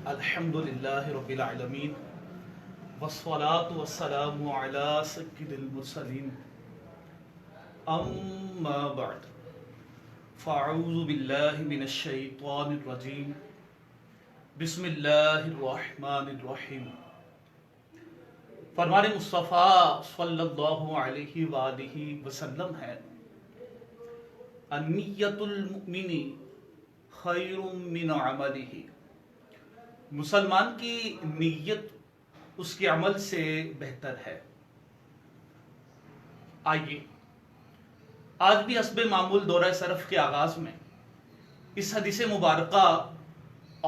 الحمدللہ رب العالمین والصلاة والسلام علی سید المرسلین اما بعد فاعوذ باللہ من الشیطان الرجیم بسم اللہ الرحمن الرحیم۔ فرمان مصطفیٰ صلی اللہ علیہ وآلہ وسلم ہے النیت المؤمن خیر من عملہ، مسلمان کی نیت اس کے عمل سے بہتر ہے۔ آئیے آج بھی حسب معمول دورہ صرف کے آغاز میں اس حدیث مبارکہ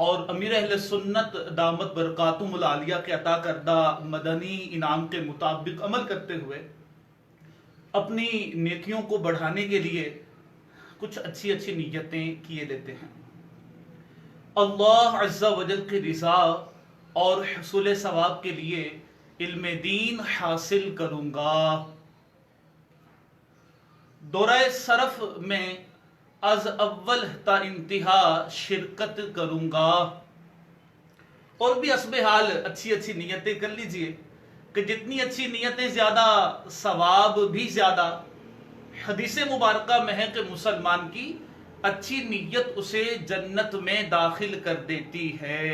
اور امیر اہل سنت دامت برکاتہم العالیہ کے عطا کردہ مدنی انعام کے مطابق عمل کرتے ہوئے اپنی نیکیوں کو بڑھانے کے لیے کچھ اچھی نیتیں کیے لیتے ہیں۔ اللہ عز و جل کی رضا اور حصول ثواب کے لیے علم دین حاصل کروں گا، دورہ صرف میں از اول تا انتہا شرکت کروں گا۔ اور بھی حسب حال اچھی نیتیں کر لیجئے کہ جتنی اچھی نیتیں زیادہ ثواب بھی زیادہ۔ حدیث مبارکہ میں ہے کہ مسلمان کی اچھی نیت اسے جنت میں داخل کر دیتی ہے۔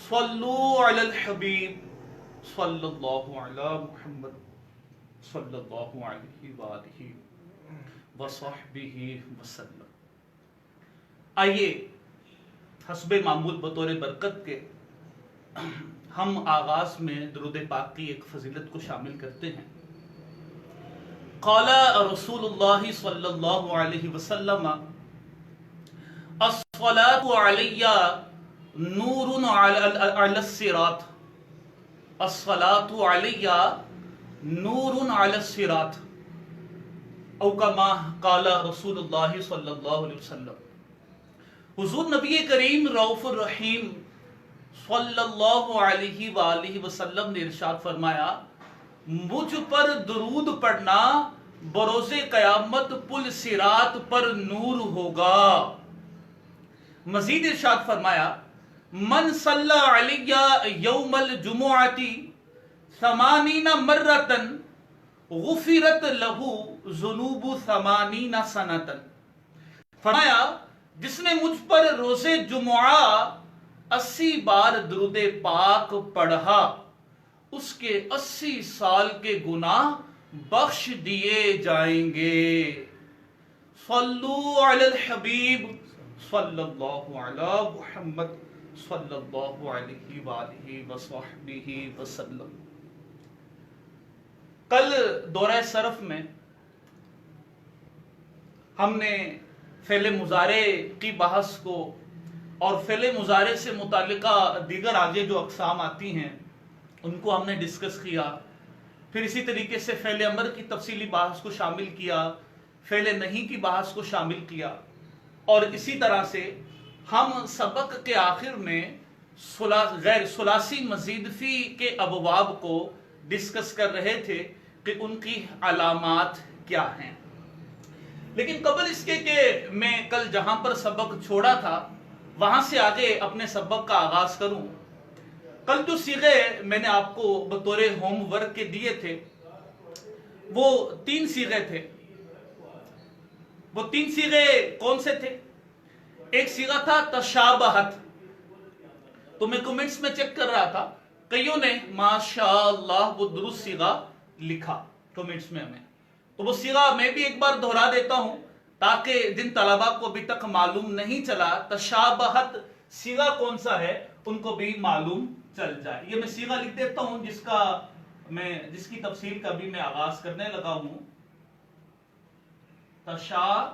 صلو علی الحبیب صلی اللہ علی محمد صلی اللہ علیہ وآلہ وصحبہ وسلم۔ آئیے حسب معمول بطور برکت کے ہم آغاز میں درود پاک کی ایک فضیلت کو شامل کرتے ہیں۔ قال رسول اللہ صلی اللہ علیہ وسلم الصلاة علی نور علی الصراط، الصلاة علی نور علی الصراط، او کما قال رسول اللہ صلی اللہ علیہ وسلم۔ حضور نبی کریم رؤوف الرحیم صلی اللہ علیہ وآلہ وسلم نے ارشاد فرمایا، مجھ پر درود پڑھنا بروز قیامت پل صراط پر نور ہوگا۔ مزید ارشاد فرمایا، من صلی علی یوم الجمعۃ 80 مرۃ غفرت لہ ذنوب 80 سنۃ۔ فرمایا جس نے مجھ پر روز جمعہ 80 بار درود پاک پڑھا اس کے 80 سال کے گناہ بخش دیے جائیں گے۔ صلو علی الحبیب صلی اللہ علی محمد صلی اللہ علیہ وآلہ وصحبہ وسلم۔ کل دورہ صرف میں ہم نے فعل مضارع کی بحث کو اور فعل مضارع سے متعلقہ دیگر آگے جو اقسام آتی ہیں ان کو ہم نے ڈسکس کیا، پھر اسی طریقے سے فعل امر کی تفصیلی بحث کو شامل کیا، فعل نہیں کی بحث کو شامل کیا، اور اسی طرح سے ہم سبق کے آخر میں غیر ثلاثی مزید فی کے ابواب کو ڈسکس کر رہے تھے کہ ان کی علامات کیا ہیں۔ لیکن قبل اس کے کہ میں کل جہاں پر سبق چھوڑا تھا وہاں سے آگے اپنے سبق کا آغاز کروں، کل جو صیغے میں نے آپ کو بطور ہوم ورک کے دیے تھے وہ 3 صیغے تھے۔ وہ 3 صیغے کون سے تھے؟ ایک صیغہ تھا تشابہت، تو میں کمنٹس میں چیک کر رہا تھا، کئیوں نے ماشاءاللہ وہ درست صیغہ لکھا کمنٹس میں ہمیں، تو وہ صیغہ میں بھی ایک بار دہرا دیتا ہوں تاکہ جن طلباء کو ابھی تک معلوم نہیں چلا تشابہت صیغہ کون سا ہے ان کو بھی معلوم چل جائے۔ یہ میں صیغہ لکھ دیتا ہوں جس کی تفصیل کا بھی میں آغاز کرنے لگا ہوں۔ تشابہت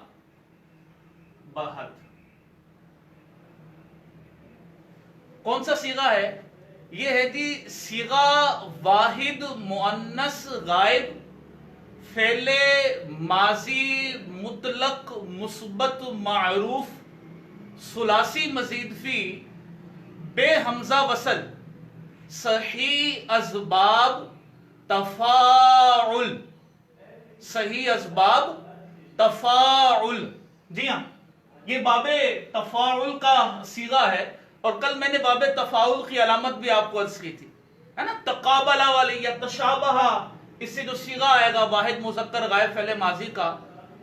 کون سا صیغہ ہے؟ یہ ہے جی صیغہ واحد مؤنث غائب فعل ماضی مطلق مثبت معروف ثلاثی مزید فی بے حمزہ وصل صحیح اسباب تفاعل، صحیح اسباب تفاعل۔ جی ہاں، یہ باب تفاعل کا صیغہ ہے اور کل میں نے باب تفاؤل کی علامت بھی آپ کو عرض کی تھی، ہے نا، تقابلہ والی یا تشابہہ، اس سے جو صیغہ آئے گا واحد مذکر غائب فعل ماضی کا،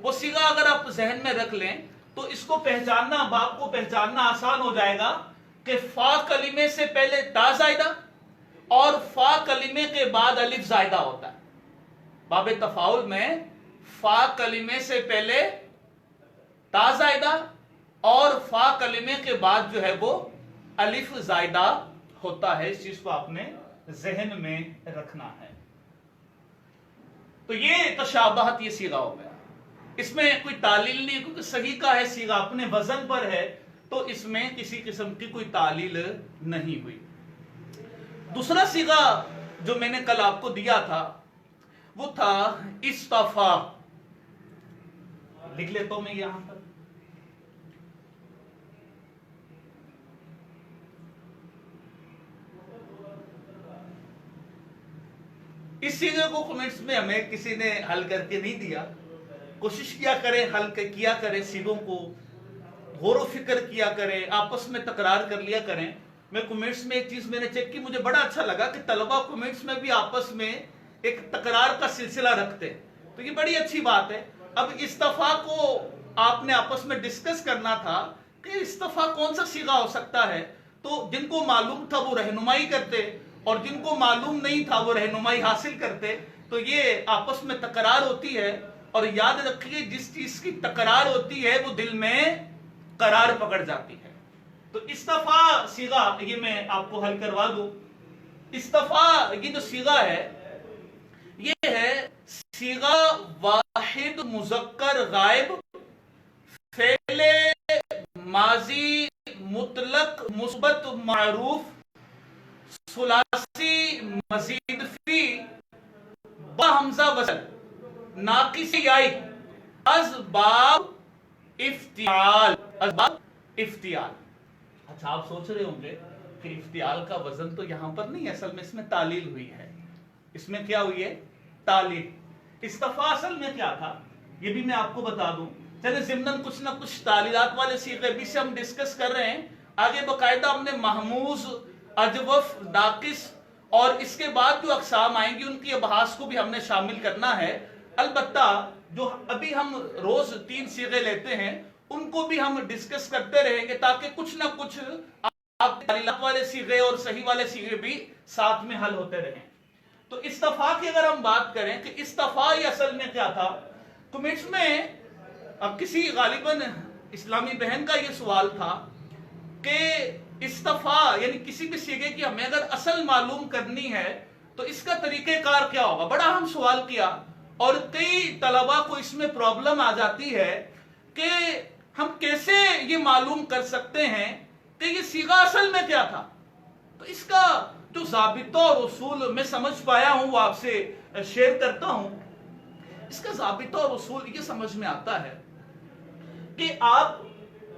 وہ صیغہ اگر آپ ذہن میں رکھ لیں تو اس کو پہچاننا، باب کو پہچاننا آسان ہو جائے گا کہ فا کلمے سے پہلے تا زائدہ اور فا کلمے کے بعد الف زائدہ ہوتا ہے۔ باب تفاؤل میں فا کلمے سے پہلے تا زائدہ اور فا کلمے کے بعد جو ہے وہ الف زائدہ ہوتا ہے۔ اس چیز کو آپ نے ذہن میں رکھنا ہے۔ تو یہ تشابہت، یہ صیغہ ہو گیا، اس میں کوئی تعلیل نہیں، کیونکہ صحیح کا ہے صیغہ، اپنے وزن پر ہے، تو اس میں کسی قسم کی کوئی تعلیل نہیں ہوئی۔ دوسرا صیغہ جو میں نے کل آپ کو دیا تھا وہ تھا اصطفیٰ۔ لکھ لیتا ہوں میں یہاں پر، اس صیغے کو کمنٹس میں ہمیں کسی نے حل کر کے نہیں دیا، کوشش کیا کریں، حل کیا کریں، صیغوں کو غور و فکر کیا کریں، آپس میں تکرار کر لیا کریں۔ میں کمنٹس میں ایک چیز میں نے چیک کی، مجھے بڑا اچھا لگا کہ طلبہ کمنٹس میں بھی آپس میں ایک تکرار کا سلسلہ رکھتے ہیں، تو یہ بڑی اچھی بات ہے۔ اب اصطفیٰ کو آپ نے آپس میں ڈسکس کرنا تھا کہ اصطفیٰ کون سا صیغہ ہو سکتا ہے، تو جن کو معلوم تھا وہ رہنمائی کرتے اور جن کو معلوم نہیں تھا وہ رہنمائی حاصل کرتے۔ تو یہ آپس میں تکرار ہوتی ہے، اور یاد رکھیے جس چیز کی تکرار ہوتی ہے وہ دل میں قرار پکڑ جاتی ہے۔ تو اصطفیٰ صیغہ یہ میں آپ کو حل کروا دوں۔ اصطفیٰ یہ جو صیغہ ہے یہ ہے صیغہ واحد مذکر غائب فعل ماضی مطلق مثبت معروف ثلاثی مزید فی با حمزہ وصل ناقص یائی از باب افتعال، از باب افتعال۔ اچھا آپ سوچ رہے ہوں گے کہ افتعال کا وزن تو یہاں پر نہیں، اصل میں اس میں تعلیل ہوئی ہے۔ اس میں کیا ہوئی ہے؟ تعلیل۔ اصطفیٰ اصل میں کیا تھا یہ بھی میں آپ کو بتا دوں، چلے ضمناً کچھ نہ کچھ تعلیلات والے صیغے بھی سے ہم ڈسکس کر رہے ہیں، آگے باقاعدہ ہم نے محموز، اجوف، ناقص اور اس کے بعد جو اقسام آئیں گی ان کی ابحاث کو بھی ہم نے شامل کرنا ہے۔ البتہ جو ابھی ہم روز 3 صیغے لیتے ہیں ان کو بھی ہم ڈسکس کرتے رہیں گے تاکہ کچھ نہ کچھ آپ تعلیلات والے صیغے اور صحیح والے صیغے بھی ساتھ میں حل ہوتے رہیں۔ تو اصطفیٰ کی اگر ہم بات کریں کہ اصطفیٰ یہ اصل میں کیا تھا، کمنٹس میں اب کسی غالباً اسلامی بہن کا یہ سوال تھا کہ اصطفیٰ یعنی کسی بھی صیغے کی ہمیں اگر اصل معلوم کرنی ہے تو اس کا طریقہ کار کیا ہوگا۔ بڑا اہم سوال کیا، اور کئی طلبہ کو اس میں پرابلم آ جاتی ہے کہ ہم کیسے یہ معلوم کر سکتے ہیں کہ یہ صیغہ اصل میں کیا تھا۔ تو اس کا جو ضابطہ اور اصول میں سمجھ پایا ہوں وہ آپ سے شیئر کرتا ہوں۔ اس کا ضابطہ اور اصول یہ سمجھ میں آتا ہے کہ آپ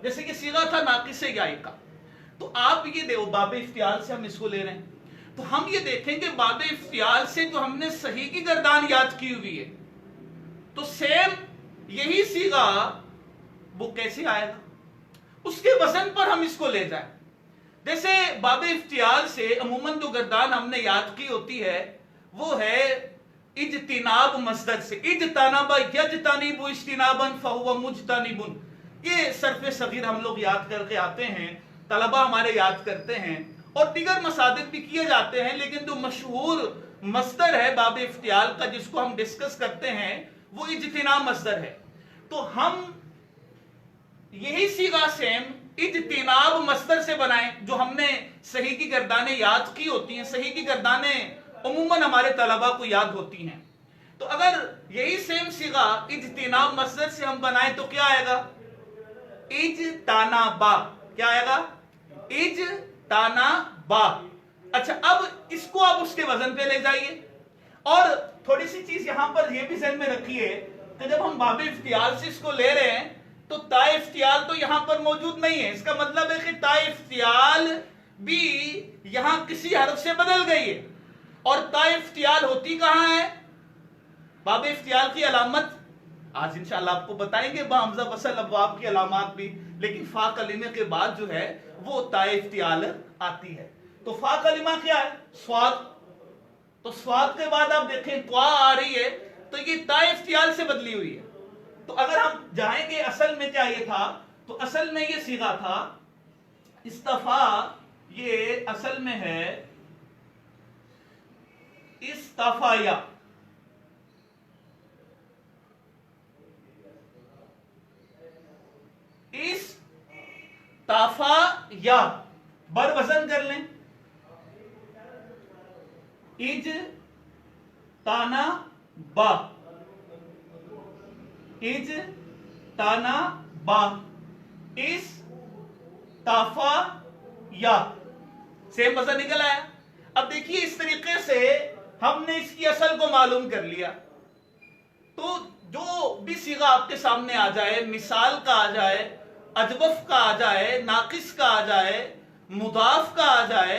جیسے کہ صیغہ تھا ناقص یائی کا، تو آپ یہ دیکھو باب افتعال سے ہم اس کو لے رہے ہیں، تو ہم یہ دیکھیں کہ باب افتعال سے جو ہم نے صحیح کی گردان یاد کی ہوئی ہے تو سیم یہی صیغہ وہ کیسے آئے گا، اس کے وزن پر ہم اس کو لے جائیں۔ جیسے باب افتعال سے عموماً جو گردان ہم نے یاد کی ہوتی ہے وہ ہے اجتناب مصدر سے، اجتناب یجتنب اجتنابا فہو مجتنب، یہ صرف صغیر ہم لوگ یاد کر کے آتے ہیں، طلبہ ہمارے یاد کرتے ہیں، اور دیگر مصادر بھی کیے جاتے ہیں، لیکن جو مشہور مصدر ہے باب افتعال کا جس کو ہم ڈسکس کرتے ہیں وہ اجتناب مصدر ہے۔ تو ہم یہی صیغہ سیم اجتناب مصدر سے بنائیں جو ہم نے صحیح کی گردانیں یاد کی ہوتی ہیں، صحیح کی گردانیں عموماً ہمارے طلبہ کو یاد ہوتی ہیں۔ تو اگر یہی سیم صیغہ اجتناب مصدر سے ہم بنائیں تو کیا آئے گا؟ اجتنابا، کیا آئے گا؟ اجتنابا۔ اچھا اب اس کو آپ اس کے وزن پہ لے جائیے، اور تھوڑی سی چیز یہاں پر یہ بھی ذہن میں رکھیے کہ جب ہم باب افتعال سے اس کو لے رہے ہیں تو تا افتعال تو یہاں پر موجود نہیں ہے، اس کا مطلب ہے کہ تا افتعال بھی یہاں کسی حرف سے بدل گئی ہے، اور تا افتعال ہوتی کہاں ہے؟ باب افتعال کی علامت آج انشاءاللہ آپ کو بتائیں گے با حمزہ وصل ابواب کی علامات بھی، لیکن فا کلمے کے بعد جو ہے وہ تائے افتعال آتی ہے. تو فا کلمہ کیا ہے؟ سواد. تو سواد کے بعد آپ دیکھیں طوا آ رہی ہے تو یہ تائے افتعال سے بدلی ہوئی ہے. تو اگر ہم جائیں گے اصل میں کیا یہ تھا، تو اصل میں یہ صیغہ تھا استفا. یہ اصل میں ہے استفایا. استفا یا بر وزن کر لیں، اج تانا با، اج تانا با، اس تافا یا سیم وزن نکل آیا. اب دیکھیے اس طریقے سے ہم نے اس کی اصل کو معلوم کر لیا. تو جو بھی صیغہ آپ کے سامنے آ جائے، مثال کا آ جائے، اجوف کا آ جائے، ناقص کا آ جائے، مضاف کا آ جائے،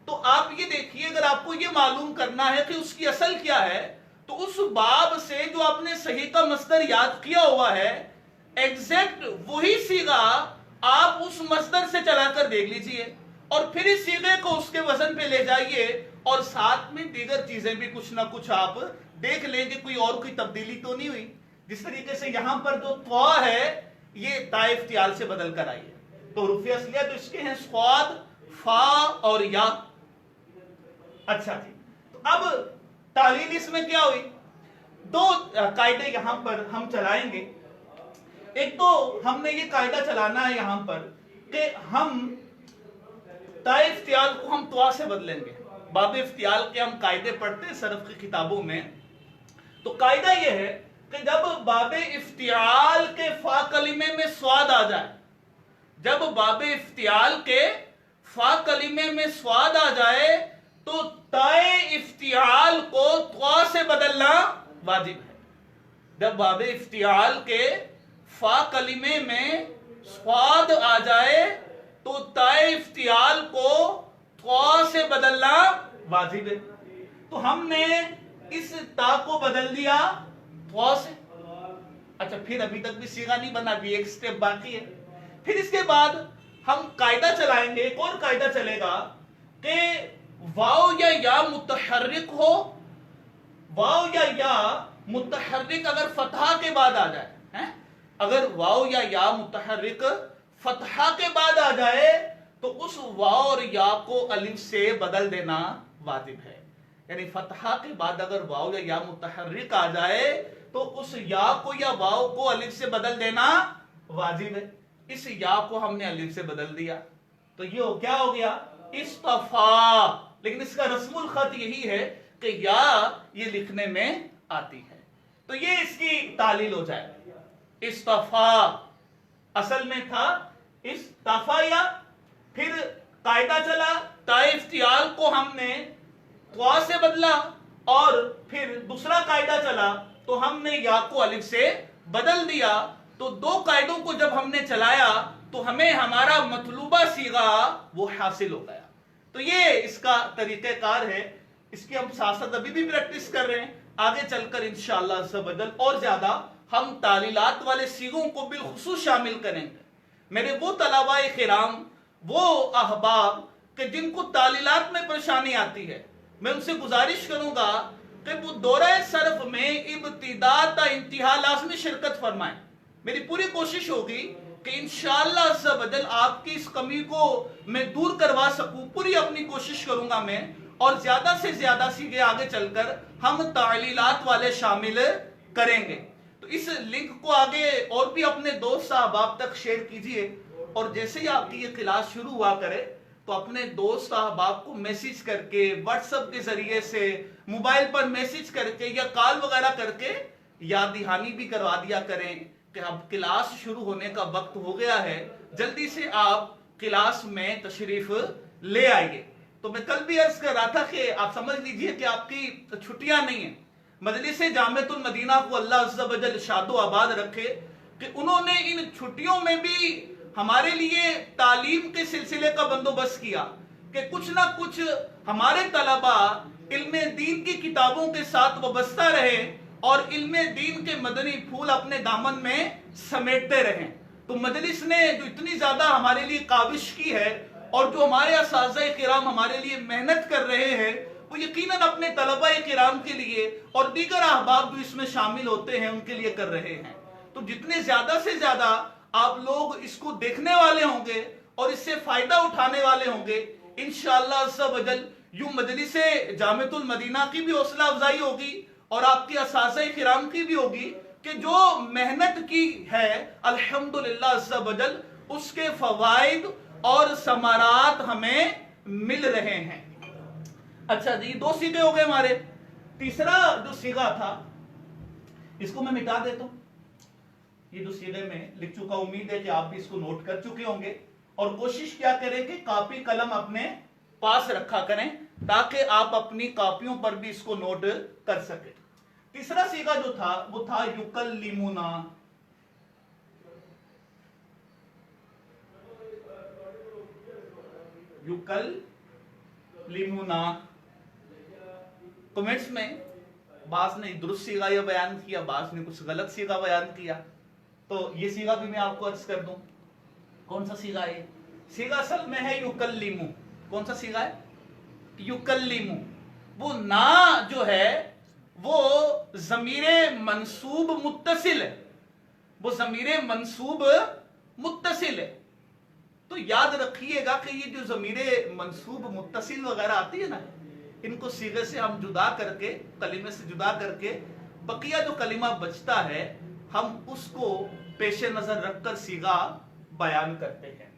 تو آپ یہ دیکھیے اگر آپ کو یہ معلوم کرنا ہے کہ اس کی اصل کیا ہے تو اس باب سے جو آپ نے صحیح کا مصدر یاد کیا ہوا ہے ایگزیکٹ وہی صیغہ آپ اس مصدر سے چلا کر دیکھ لیجئے اور پھر اس صیغے کو اس کے وزن پہ لے جائیے اور ساتھ میں دیگر چیزیں بھی کچھ نہ کچھ آپ دیکھ لیں گے کوئی اور کوئی تبدیلی تو نہیں ہوئی. جس طریقے سے یہاں پر جو طوا ہے یہ تائے افتعال سے بدل کر آئی ہے. تو حروف اصلیہ تو اس کے ہیں صاد، فا اور یا. اچھا جی، تو اب تعلیل اس میں کیا ہوئی؟ دو قاعدے یہاں پر ہم چلائیں گے. ایک تو ہم نے یہ قاعدہ چلانا ہے یہاں پر کہ ہم تائے افتعال کو ہم طوا سے بدلیں گے. باب افتعال کے ہم قاعدے پڑھتے ہیں صرف کی کتابوں میں. تو قاعدہ یہ ہے کہ جب باب افتعال کے فا کلمے میں سواد آ جائے، جب باب افتعال کے فا کلمے میں سواد آ جائے تو تائے افتعال کو طوا سے بدلنا واجب ہے. جب باب افتعال کے فا کلمے میں سواد آ جائے تو تائے افتعال کو طوا سے بدلنا واجب ہے. تو ہم نے اس تا کو بدل دیا طوا سے. اچھا پھر ابھی تک بھی صیغہ نہیں بنا، بھی ایک سٹیپ باقی ہے. پھر اس کے بعد ہم قاعدہ چلائیں گے، ایک اور قاعدہ چلے گا کہ واو یا یا متحرک ہو، واو یا یا متحرک اگر فتحہ کے بعد آ جائے، اگر واو یا یا متحرک فتحہ کے بعد آ جائے تو اس واو اور یا کو الف سے بدل دینا واجب ہے. یعنی فتحہ کے بعد اگر واو یا یا متحرک آ جائے تو اس یا کو یا واو کو الف سے بدل دینا واجب ہے. اس یا کو ہم نے الف سے بدل دیا تو یہ کیا ہو گیا؟ استفا. لیکن اس کا رسم الخط یہی ہے کہ یا یہ لکھنے میں آتی ہے. تو یہ اس کی تعلیل ہو جائے. استفا اصل میں تھا استفایا. پھر قاعدہ چلا تائے افتعال کو ہم نے طوا سے بدلا اور پھر دوسرا قاعدہ چلا تو ہم نے یا کو الف سے بدل دیا. تو دو قاعدوں کو جب ہم نے چلایا تو ہمیں ہمارا مطلوبہ صیغہ وہ حاصل ہو گیا. تو یہ اس کا طریقہ کار ہے. اس کی ہم ساتھ ساتھ ابھی بھی پریکٹس کر رہے ہیں. آگے چل کر انشاءاللہ عز و جل اور زیادہ ہم تعلیلات والے صیغوں کو بالخصوص شامل کریں گے. میرے وہ طلباء کرام، وہ احباب کہ جن کو تعلیلات میں پریشانی آتی ہے، میں ان سے گزارش کروں گا کہ وہ دورہ صرف میں ابتدا تا انتہا لازمی شرکت فرمائیں. میری پوری کوشش ہوگی کہ انشاءاللہ عز و جل آپ کی اس کمی کو میں دور کروا سکوں. پوری اپنی کوشش کروں گا میں، اور زیادہ سے زیادہ سیگے آگے چل کر ہم تعلیلات والے شامل کریں گے. تو اس لنک کو آگے اور بھی اپنے دوست احباب تک شیئر کیجئے، اور جیسے ہی آپ کی یہ کلاس شروع ہوا کرے تو اپنے دوست احباب کو میسج کر کے، واٹس ایپ کے ذریعے سے، موبائل پر میسج کر کے یا کال وغیرہ کر کے یاد دہانی بھی کروا دیا کریں کہ اب کلاس شروع ہونے کا وقت ہو گیا ہے، جلدی سے آپ کلاس میں تشریف لے آئیے. تو میں کل بھی عرض کر رہا تھا کہ آپ سمجھ لیجئے کہ آپ کی چھٹیاں نہیں ہیں. مجلس جامعۃ المدینہ کو اللہ عز و جل شاد و آباد رکھے کہ انہوں نے ان چھٹیوں میں بھی ہمارے لیے تعلیم کے سلسلے کا بندوبست کیا کہ کچھ نہ کچھ ہمارے طلباء علم دین کی کتابوں کے ساتھ وابستہ رہے اور علم دین کے مدنی پھول اپنے دامن میں سمیٹتے رہیں۔ تو مجلس نے جو اتنی زیادہ ہمارے لیے کاوش کی ہے اور جو ہمارے اساتذہ کرام ہمارے لیے محنت کر رہے ہیں، وہ یقیناً اپنے طلبہ کرام کے لیے اور دیگر احباب جو اس میں شامل ہوتے ہیں ان کے لیے کر رہے ہیں۔ تو جتنے زیادہ سے زیادہ آپ لوگ اس کو دیکھنے والے ہوں گے اور اس سے فائدہ اٹھانے والے ہوں گے، انشاءاللہ عز و جل یوں مجلس جامعۃ المدینہ کی بھی حوصلہ افزائی ہوگی اور آپ کے اساتذہ کرام کی بھی ہوگی کہ جو محنت کی ہے الحمدللہ عز و جل اس کے فوائد اور ثمرات ہمیں مل رہے ہیں۔ اچھا جی، دو صیغے ہو گئے ہمارے۔ تیسرا جو صیغہ تھا اس کو میں مٹا دیتا ہوں، یہ جو صیغے میں لکھ چکا، امید ہے کہ آپ بھی اس کو نوٹ کر چکے ہوں گے، اور کوشش کیا کریں کہ کاپی قلم اپنے پاس رکھا کریں تاکہ آپ اپنی کاپیوں پر بھی اس کو نوٹ کر سکیں۔ تیسرا صیغہ جو تھا وہ تھا یکلمنا۔ یکلمنا، کمنٹس میں بعض نے درست صیغہ یہ بیان کیا، بعض نے کچھ غلط صیغہ بیان کیا، تو یہ صیغہ بھی میں آپ کو عرض کر دوں۔ کون سا صیغہ ہے؟ صیغہ اصل میں ہے یکلمو۔ کون سا صیغہ ہے؟ یکلمو۔ وہ نا جو ہے وہ ضمیر منصوب متصل ہے، وہ ضمیر منصوب متصل ہے۔ تو یاد رکھیے گا کہ یہ جو ضمیر منصوب متصل وغیرہ آتی ہے نا، ان کو صیغے سے ہم جدا کر کے، کلمے سے جدا کر کے، بقیہ جو کلمہ بچتا ہے ہم اس کو پیش نظر رکھ کر صیغہ بیان کرتے ہیں۔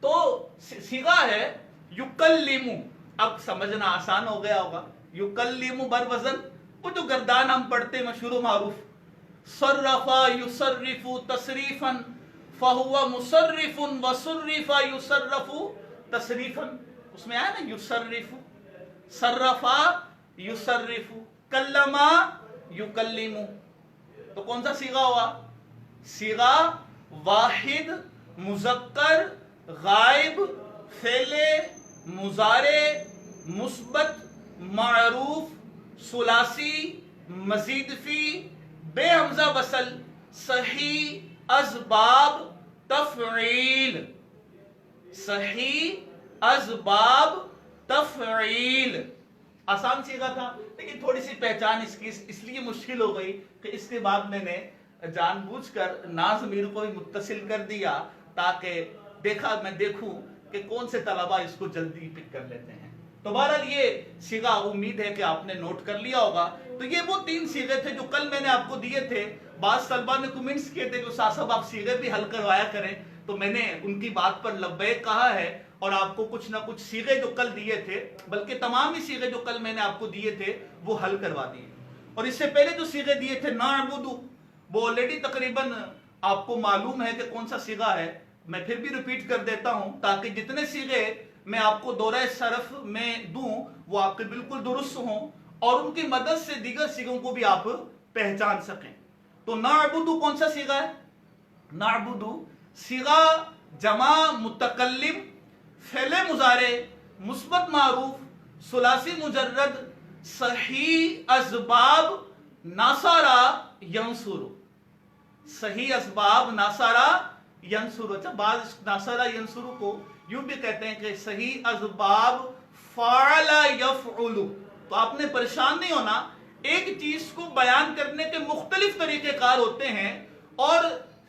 تو صیغہ ہے یکلمو۔ اب سمجھنا آسان ہو گیا ہوگا۔ یکلمو بر وزن، وہ جو گردان ہم پڑھتے مشہور و معروف، صرفا یصرف تصریفا فہو مصرف وصرف یصرف تصریفا، اس میں آیا نا یصرف، صرفا یصرف، کلما یکلمو۔ تو کون سا صیغہ ہوا؟ صیغہ واحد مذکر غائب فعل مضارع مثبت معروف ثلاثی مزید فی بے حمزہ وصل صحیح اسباب تفعیل، صحیح اسباب تفعیل۔ آسان صیغہ تھا، لیکن تھوڑی سی پہچان اس کی اس لیے مشکل ہو گئی کہ اس کے بعد میں نے جان بوجھ کر نا ضمیر کو بھی متصل کر دیا تاکہ میں دیکھوں کہ کون سے طلبہ اس کو جلدی پک کر لیتے ہیں۔ تو بہرحال یہ صیغہ امید ہے کہ آپ نے نوٹ کر لیا ہوگا۔ تو یہ وہ تین صیغے تھے جو کل میں نے آپ کو دیے تھے۔ بعض طلبہ نے کمنٹس کیے تھے کہ استاد صاحب آپ صیغے بھی حل کروایا کریں، تو میں نے ان کی بات پر لبیک کہا ہے اور آپ کو کچھ نہ کچھ صیغے جو کل دیے تھے، بلکہ تمام ہی صیغے جو کل میں نے آپ کو دیے تھے وہ حل کروا دیے۔ اور اس سے پہلے جو صیغے دیے تھے نعبدو، وہ آلریڈی تقریباً آپ کو معلوم ہے کہ کون سا صیغہ ہے۔ میں پھر بھی ریپیٹ کر دیتا ہوں تاکہ جتنے صیغے میں آپ کو دورہ صرف میں دوں وہ آپ کے بالکل درست ہوں اور ان کی مدد سے دیگر صیغوں کو بھی آپ پہچان سکیں۔ تو نعبدو کون سا صیغہ ہے؟ نعبدو صیغہ جمع متکلم فعل مضارع مثبت معروف ثلاثی مجرد صحیح اسباب ناصارہ ینصر، صحیح اسباب ناصارہ ینصر۔ اچھا، بعض ناصارہ ینصر کو یوں بھی کہتے ہیں کہ صحیح اسباب فعل یفعل۔ تو آپ نے پریشان نہیں ہونا، ایک چیز کو بیان کرنے کے مختلف طریقے کار ہوتے ہیں، اور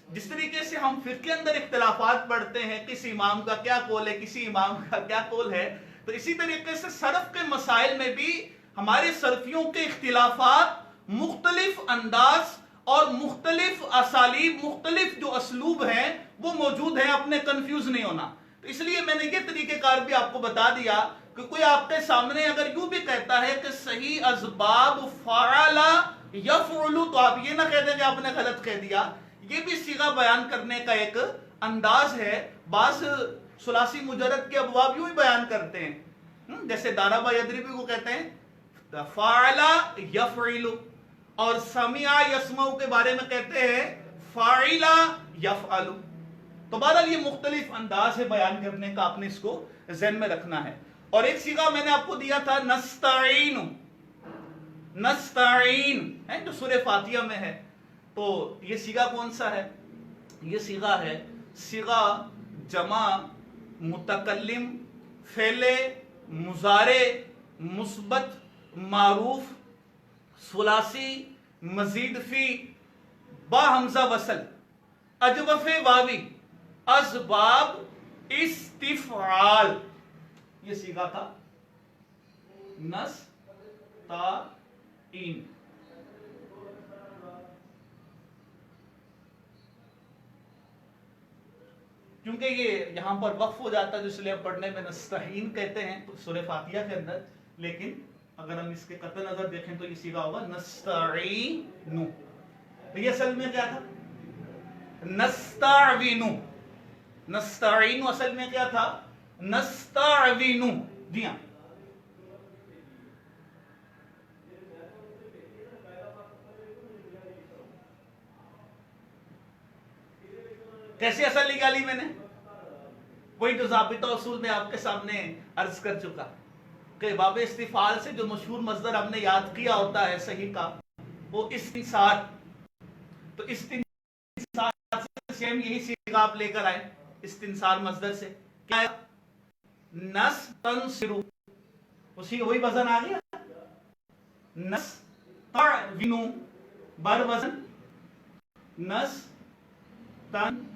جس طریقے سے ہم فقہ کے اندر اختلافات پڑھتے ہیں، کسی امام کا کیا قول ہے، کسی امام کا کیا قول ہے، تو اسی طریقے سے صرف کے مسائل میں بھی ہمارے صرفیوں کے اختلافات مختلف انداز اور مختلف اسالیب، مختلف جو اسلوب ہیں وہ موجود ہیں، اپنے کنفیوز نہیں ہونا۔ تو اس لیے میں نے یہ طریقہ کار بھی آپ کو بتا دیا کہ کوئی آپ کے سامنے اگر یوں بھی کہتا ہے کہ صحیح اسباب فعل یفعل، تو آپ یہ نہ کہہ دیں کہ آپ نے غلط کہہ دیا۔ یہ بھی صیغہ بیان کرنے کا ایک انداز ہے۔ بعض ثلاثی مجرد کے ابواب یوں ہی بیان کرتے ہیں، جیسے داربا یدربی کو کہتے ہیں فعل یفعل، اور سمع یسمع کے بارے میں کہتے ہیں فاعل یفعل۔ تو بہرحال یہ مختلف انداز ہے بیان کرنے کا، آپ نے اس کو ذہن میں رکھنا ہے۔ اور ایک صیغہ میں نے آپ کو دیا تھا نستعین، नस्ताईन है जो सूरह फातिहा में है। तो ये सीगा कौन सा है? ये सीगा है सीगा जमा मुतकल्लिम फेले मुजारे मुस्बत मारूफ सुलासी मजीद फी बा हमजा वसल अजवफे वावी अजबाब इस्तिफआल। ये सीगा था नस्ताईन। क्योंकि ये यहां पर वक्फ हो जाता है, इसलिए पढ़ने में नस्ताईन कहते हैं सूरह फातिहा के अंदर। लेकिन अगर हम इसके कतई नजर देखें तो ये सीगा होगा नस्ताईनु। तो ये असल में क्या था? नस्ताईनु। नस्ताईनु असल में क्या था? नस्ताईनु। जी हाँ, कैसे असल निकाली मैंने? वही जो ज़ाबिता उसूल में आपके सामने अर्ज कर चुका कि बाब इस्तिफाल से जो मशहूर मस्दर हमने याद किया होता है सही का, वो इस्तिंसार। तो इस्तिंसार से सेम यही सीगा आप लेकर आए। इस्तिंसार मस्दर से क्या है? नस्तंसिरु, उसी वही वजन आ गया। नस्तविनु बर वजन नस्तंसिरु।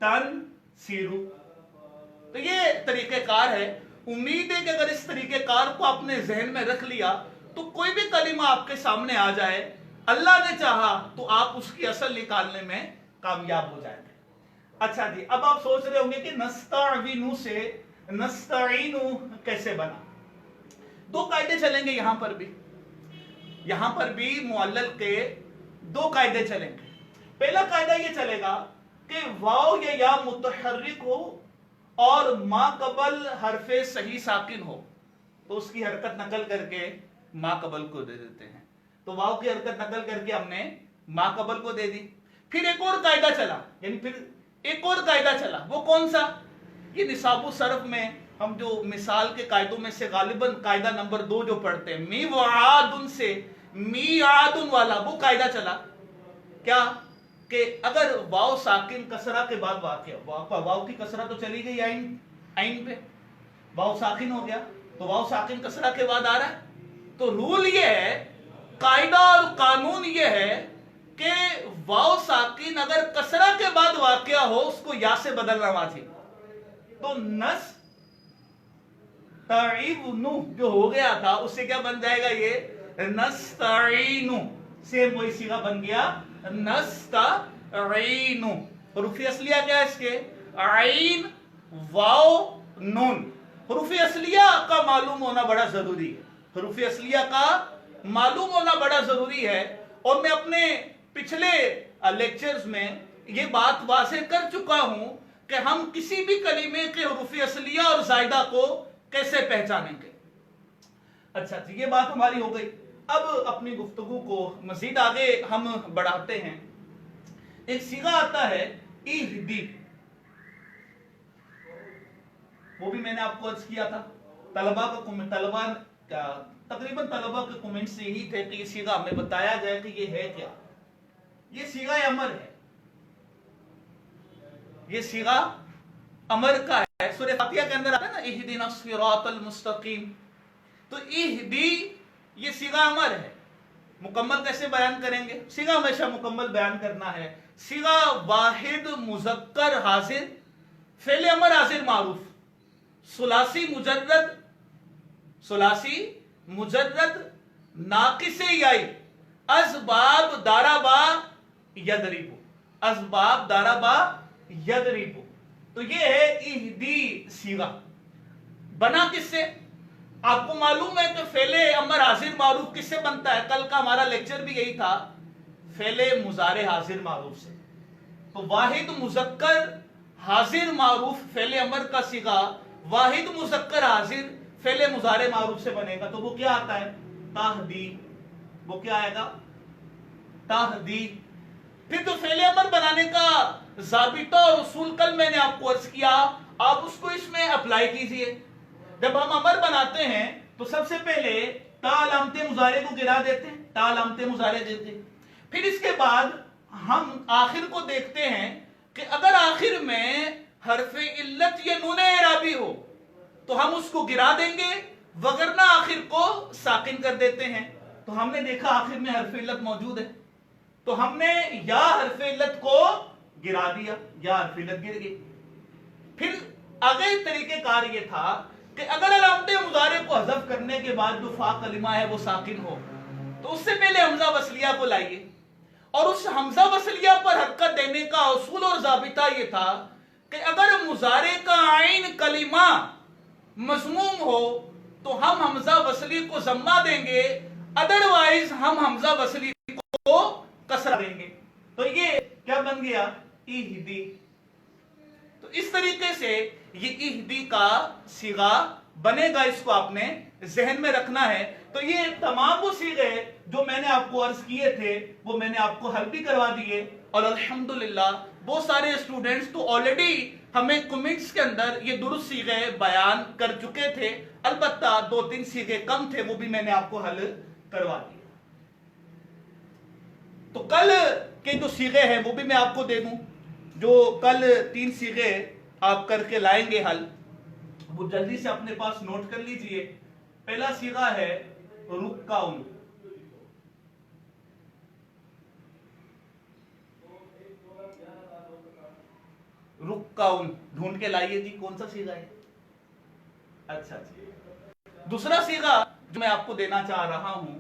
नस्तंसिरु। तो ये तरीकेकार है। उम्मीद है कि अगर इस तरीकेकार को आपने जहन में रख लिया तो कोई भी कलिमा आपके सामने आ जाए, अल्लाह ने चाहा तो आप उसकी असल निकालने में कामयाब हो जाएंगे। अच्छा जी, अब आप सोच रहे होंगे कि नस्ताईनु से नस्ताईनु कैसे बना। दो कायदे चलेंगे यहां पर भी मुअल्लल के दो कायदे चलेंगे। पहला कायदा ये चलेगा कि वाव या मुतहर्रिक हो और मा कबल हरफे सही साकिन हो तो उसकी हरकत नकल करके मा कबल को दे देते हैं। तो वाव की हरकत नकल करके हमने मा कबल को दे दी। फिर एक और कायदा चला, वो कौन सा? ये निसाबु सरफ में हम जो मिसाल के कायदों में से गालिबन कायदा नंबर 2 जो पढ़ते हैं, मी वादुन से मी आदुन वाला, वो कायदा चला क्या कि अगर वाव साकिन कसरा के बाद वाक़या, वाव की कसरा तो चली गई आइन पे, वाव साकिन हो गया, तो वाव साकिन कसरा के बाद आ रहा है। तो रूल ये है, कायदा और कानून ये है कि वाव साकिन अगर कसरा के बाद वाक़या हो उसको या से बदलना वाजिब। तो नस्ताईनु जो हो गया था उससे क्या बन जाएगा? ये नस्ताईनु। सेम वही सीगा बन गया नस्ताईनु। हुरूफ असलिया क्या है इसके? आइन वाव नून। हुरूफ असलिया का मालूम होना बड़ा जरूरी है। हुरूफ असलिया का मालूम होना बड़ा जरूरी है। और मैं अपने पिछले लेक्चर्स में ये बात वाज़ेह कर चुका हूं कि हम किसी भी कलीमे के हुरूफ असलिया और जायदा को कैसे पहचानेंगे। अच्छा, ये बात हमारी हो गई। अब अपनी गुफ्तगू को मजीद आगे हम बढ़ाते हैं। एक सीगा आता है इहदी, वो भी मैंने आपको अर्ज किया था। तकरीबन तलबा के कमेंट्स यही थे कि ये सीगा हमें बताया जाए कि ये है क्या। ये सीगा अमर है, ये सीगा अमर का है। सूरह फातिहा के अंदर आता है ना, इहदिना सिरातल मुस्तकीम। तो इहदी ये सीगा अमर है। मुकम्मल कैसे बयान करेंगे? सीगा हमेशा मुकम्मल बयान करना है। सीगा वाहिद मुजक्कर हाजिर फेले अमर हाजिर मारूफ सुलासी मुजर्रद नाकिसे याई अज़बाब दाराबा यदरिबु, अज़बाब दाराबा यदरिबु। तो ये है इहदी सीगा। बना किससे? आपको मालूम है कि फेले अमर हाजिर मारूफ किससे बनता है? कल का हमारा लेक्चर भी यही था, फेले मुजारे हाजिर मारूफ से। तो वाहिद मुजक्कर हाजिर मारूफ फेले अमर का सीगा वाहिद मुजक्कर हाजिर फेले मुजारे मारूफ से बनेगा। तो वो क्या आता है? ताहदी। वो क्या आएगा? ताहदी। फिर जो फेले अमर बनाने का ज़ाबिता और उसूल कल मैंने आपको अर्ज किया, आप उसको इसमें अप्लाई कीजिए। जब हम अमर बनाते हैं तो सबसे पहले ता अलामते मुजारे को गिरा देते हैं, ता अलामते मुजारे देते हैं। फिर इसके बाद हम आखिर को देखते हैं कि अगर आखिर में हरफ इल्लत या नून एराबी हो तो हम उसको गिरा देंगे, वगरना आखिर को साकिन कर देते हैं। तो हमने देखा आखिर में हरफ इल्लत मौजूद है, तो हमने या हरफ इल्लत को गिरा दिया, या हरफ इल्लत गिर गई। फिर आगे तरीकेकार ये था कि अगर अलामते मुजारे को हज़फ करने के बाद जो फा कलिमा है वो साकिन हो, तो उससे पहले हमजा वसलिया को लाइए, और उस हमजा वसलिया पर हरकत देने का उसूल और ज़ाबिता ये था कि अगर मुजारे का आइन कलिमा मज़मूम हो तो हम हमजा वसली को जम्मा देंगे, अदरवाइज हम हमजा वसली को कसरा देंगे। तो ये क्या बन गया? इहदी। तो इस तरीके से ये इहदी का सीगा बनेगा, इसको आपने जहन में रखना है। तो ये तमाम वो सीगे जो मैंने आपको अर्ज किए थे वो मैंने आपको हल भी करवा दिए, और अल्हम्दुलिल्लाह बहुत सारे स्टूडेंट्स तो ऑलरेडी हमें कमेंट्स के अंदर ये दुरुस्त सीगे बयान कर चुके थे। अलबत्ता 2-3 सीगे कम थे, वो भी मैंने आपको हल करवा दिए। तो कल के जो सीगे हैं वो भी मैं आपको दे दूं, जो कल 3 सीगे आप करके लाएंगे हल, वो जल्दी से अपने पास नोट कर लीजिए। पहला सीगा है रुक्काउन, रुक्काउन ढूंढ के लाइए जी, कौन सा सीगा है? अच्छा जी। दूसरा सीगा जो मैं आपको देना चाह रहा हूं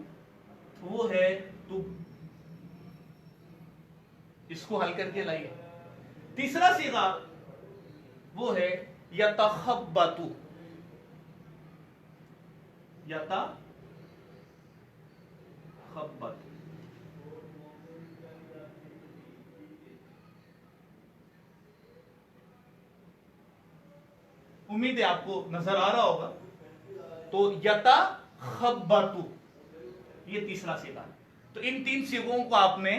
वो है तुब, इसको हल करके लाइए। तीसरा सीगा वो है यतखब्बतु, यतखब्बतु। उम्मीद है आपको नजर आ रहा होगा। तो यतखब्बतु ये तीसरा सीगा। तो इन 3 सीगों को आपने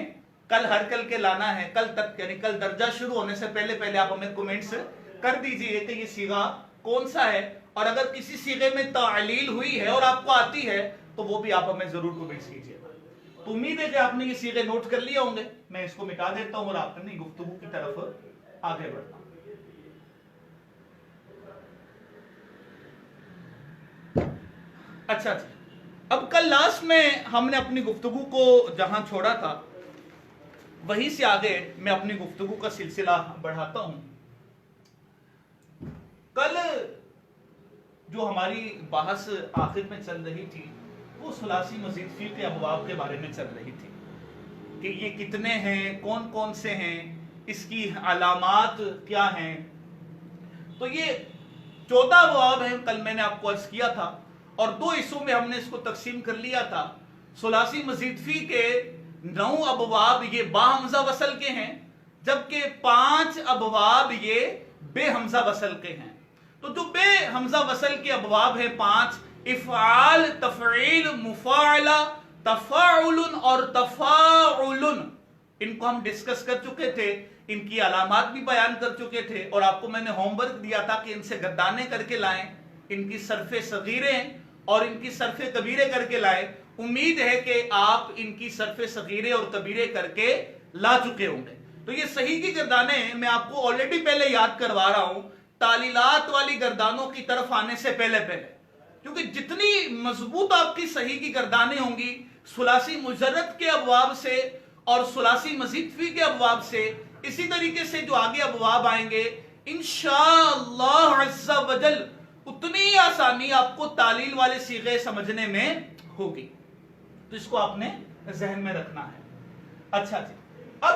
कल हर कल के लाना है। कल तक यानी कल दर्जा शुरू होने से पहले पहले आप हमें कमेंट्स कर दीजिए कि ये सीगा कौन सा है, और अगर किसी सीगे में तालील हुई है और आपको आती है तो वो भी आप हमें जरूर कमेंट्स कीजिएगा। तो उम्मीद है कि आपने ये सीगे नोट कर लिए होंगे। मैं इसको मिटा देता हूं और अपनी गुफ्तगू की तरफ आगे बढ़ता हूं। अच्छा, अब कल लास्ट में हमने अपनी गुफ्तगू को जहां छोड़ा था वहीं से आगे मैं अपनी गुफ्तगू का सिलसिला बढ़ाता हूं। कल जो हमारी बहस आखिर में चल रही थी वो सुलासी मजीद फी के अबवाब के बारे में चल रही थी कि ये कितने हैं, कौन कौन से हैं, इसकी अलामात क्या हैं। तो ये 14 अबवाब हैं, कल मैंने आपको अर्ज किया था, और 2 हिस्सों में हमने इसको तकसीम कर लिया था। सुलासी मजीद फी के 9 अबवाब ये बा हमजा वसल के हैं, जबकि 5 अबवाब ये बे हमजा वसल के हैं। तो जो बे हमजा वसल के अबवाब है 5, इफ़आल, तफ़ईल, मुफ़ाअला, तफ़ाउलन और तफ़ाउलन, इनको हम डिस्कस कर चुके थे, इनकी अलामात भी बयान कर चुके थे, और आपको मैंने होमवर्क दिया था कि इनसे गद्दाने करके लाएं, इनकी सरफे सगीरे और इनकी सरफे कबीरे करके लाएं। उम्मीद है कि आप इनकी सरफे सगीरे और कबीरे करके ला चुके होंगे। तो ये सही की गर्दाने मैं आपको ऑलरेडी पहले याद करवा रहा हूं, तालीलात वाली गर्दानों की तरफ आने से पहले पहले, क्योंकि जितनी मजबूत आपकी सही की गर्दानें होंगी सुलासी मुजर्रद के अबवाब से और सुलासी मजीद फी के अबवाब से, इसी तरीके से जो आगे अबवाब आएंगे इंशाअल्लाह अज़्ज़ा वजल उतनी आसानी आपको तालील वाले सीगे समझने में होगी। तो इसको आपने जहन में रखना है। अच्छा जी, अब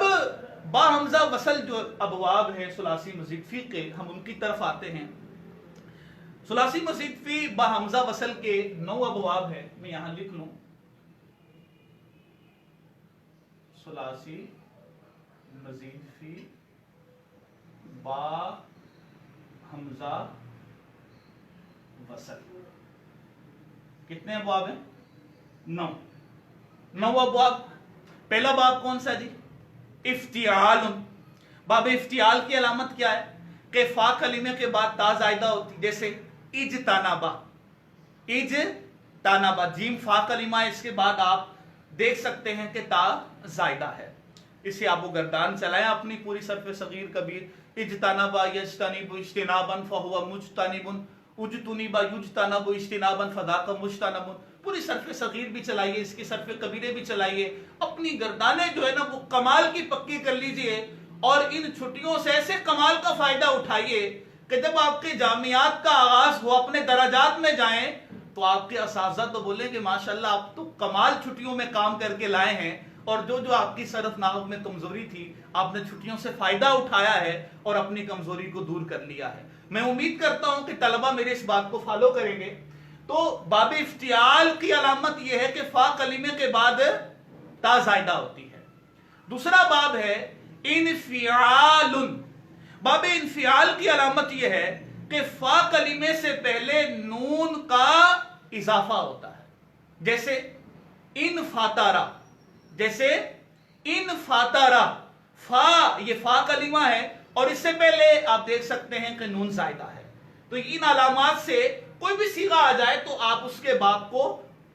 बा हमजा वसल जो अबवाब है सुलासी मजीद फी के, हम उनकी तरफ आते हैं। सुलासी मजीद फी बा हमजा वसल के 9 अबवाब है, मैं यहां लिख लूं, सुलासी मजीद फी बा हमजा वसल। कितने अबवाब हैं? 9 अबवाब। पहला बाब कौन सा जी? इफ्तियाल। बाब इफ्तियाल की अलामत क्या है कि फा कलीमे के बाद ता जायदा होती, जैसे इजतानाबा, इजतानाबा, जीम फा कलीमा है, इसके बाद आप देख सकते हैं कि ता जायदा है। इसे आप गर्दान चलाएं अपनी पूरी सरफ सगीर कबीर, इजतानाबा यजतनिबु इज्तिनाबन फहुवा मुजतनिबुन, उजतुनिबा युजतनबु इज्तिनाबन फदाका मुजतनबुन। पूरी सरफ सगीर भी चलाइए, इसकी सरफ कबीरे भी चलाइए, अपनी गर्दाने जो है ना वो कमाल की पक्की कर लीजिए, और इन छुट्टियों से ऐसे कमाल का फायदा उठाइए कि जब आपके जामियात का आगाज हो, अपने दराजात में जाएं, तो आपके असातिज़ा तो बोलेंगे माशाल्लाह आप तो कमाल छुट्टियों में काम करके लाए हैं, और जो जो आपकी सरफ नाहव में कमजोरी थी आपने छुट्टियों से फायदा उठाया है और अपनी कमजोरी को दूर कर लिया है। मैं उम्मीद करता हूं कि तलबा मेरे इस बात को फॉलो करेंगे। तो बाब इफ्तियाल की अलामत यह है कि फा कलीमे के बाद ता जायदा होती है। दूसरा बाब है इनफियालुन। बाब इनफियाल की अलामत यह है कि फा कलीमे से पहले नून का इजाफा होता है, जैसे इन फातारा, जैसे इन फातारा, फा ये फा कलीमा है और इससे पहले आप देख सकते हैं कि नून जायदा है। तो इन अलामात से कोई भी सीगा आ जाए तो आप उसके बाप को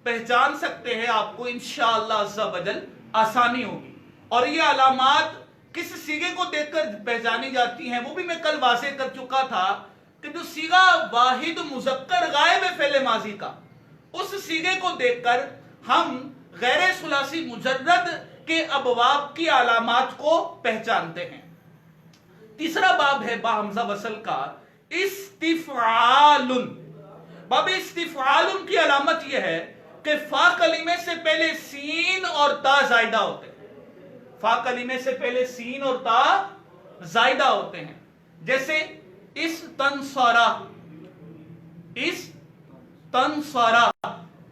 पहचान सकते हैं, आपको इंशाअल्लाह अज़्ज़ा वजल आसानी होगी। और ये अलामात किस सीगे को देखकर पहचानी जाती हैं वो भी मैं कल वाज़ेह कर चुका था कि जो सीगा वाहिद मुज़क्कर गायब है फ़ेल माज़ी का, उस सीगे को देखकर हम गैर सुलासी मुजर्रद के अबवाब की अलामात को पहचानते हैं। तीसरा बाब है बा हमजा वसल का इस्तिफ़आलुन। बाब इस्तिफ़आलुन की अलामत यह है कि फा कलीमे से पहले सीन और ता जायदा होते हैं। फा कलीमे से पहले सीन और ता जायदा होते हैं, जैसे इस तनसारा, इस तनसारा।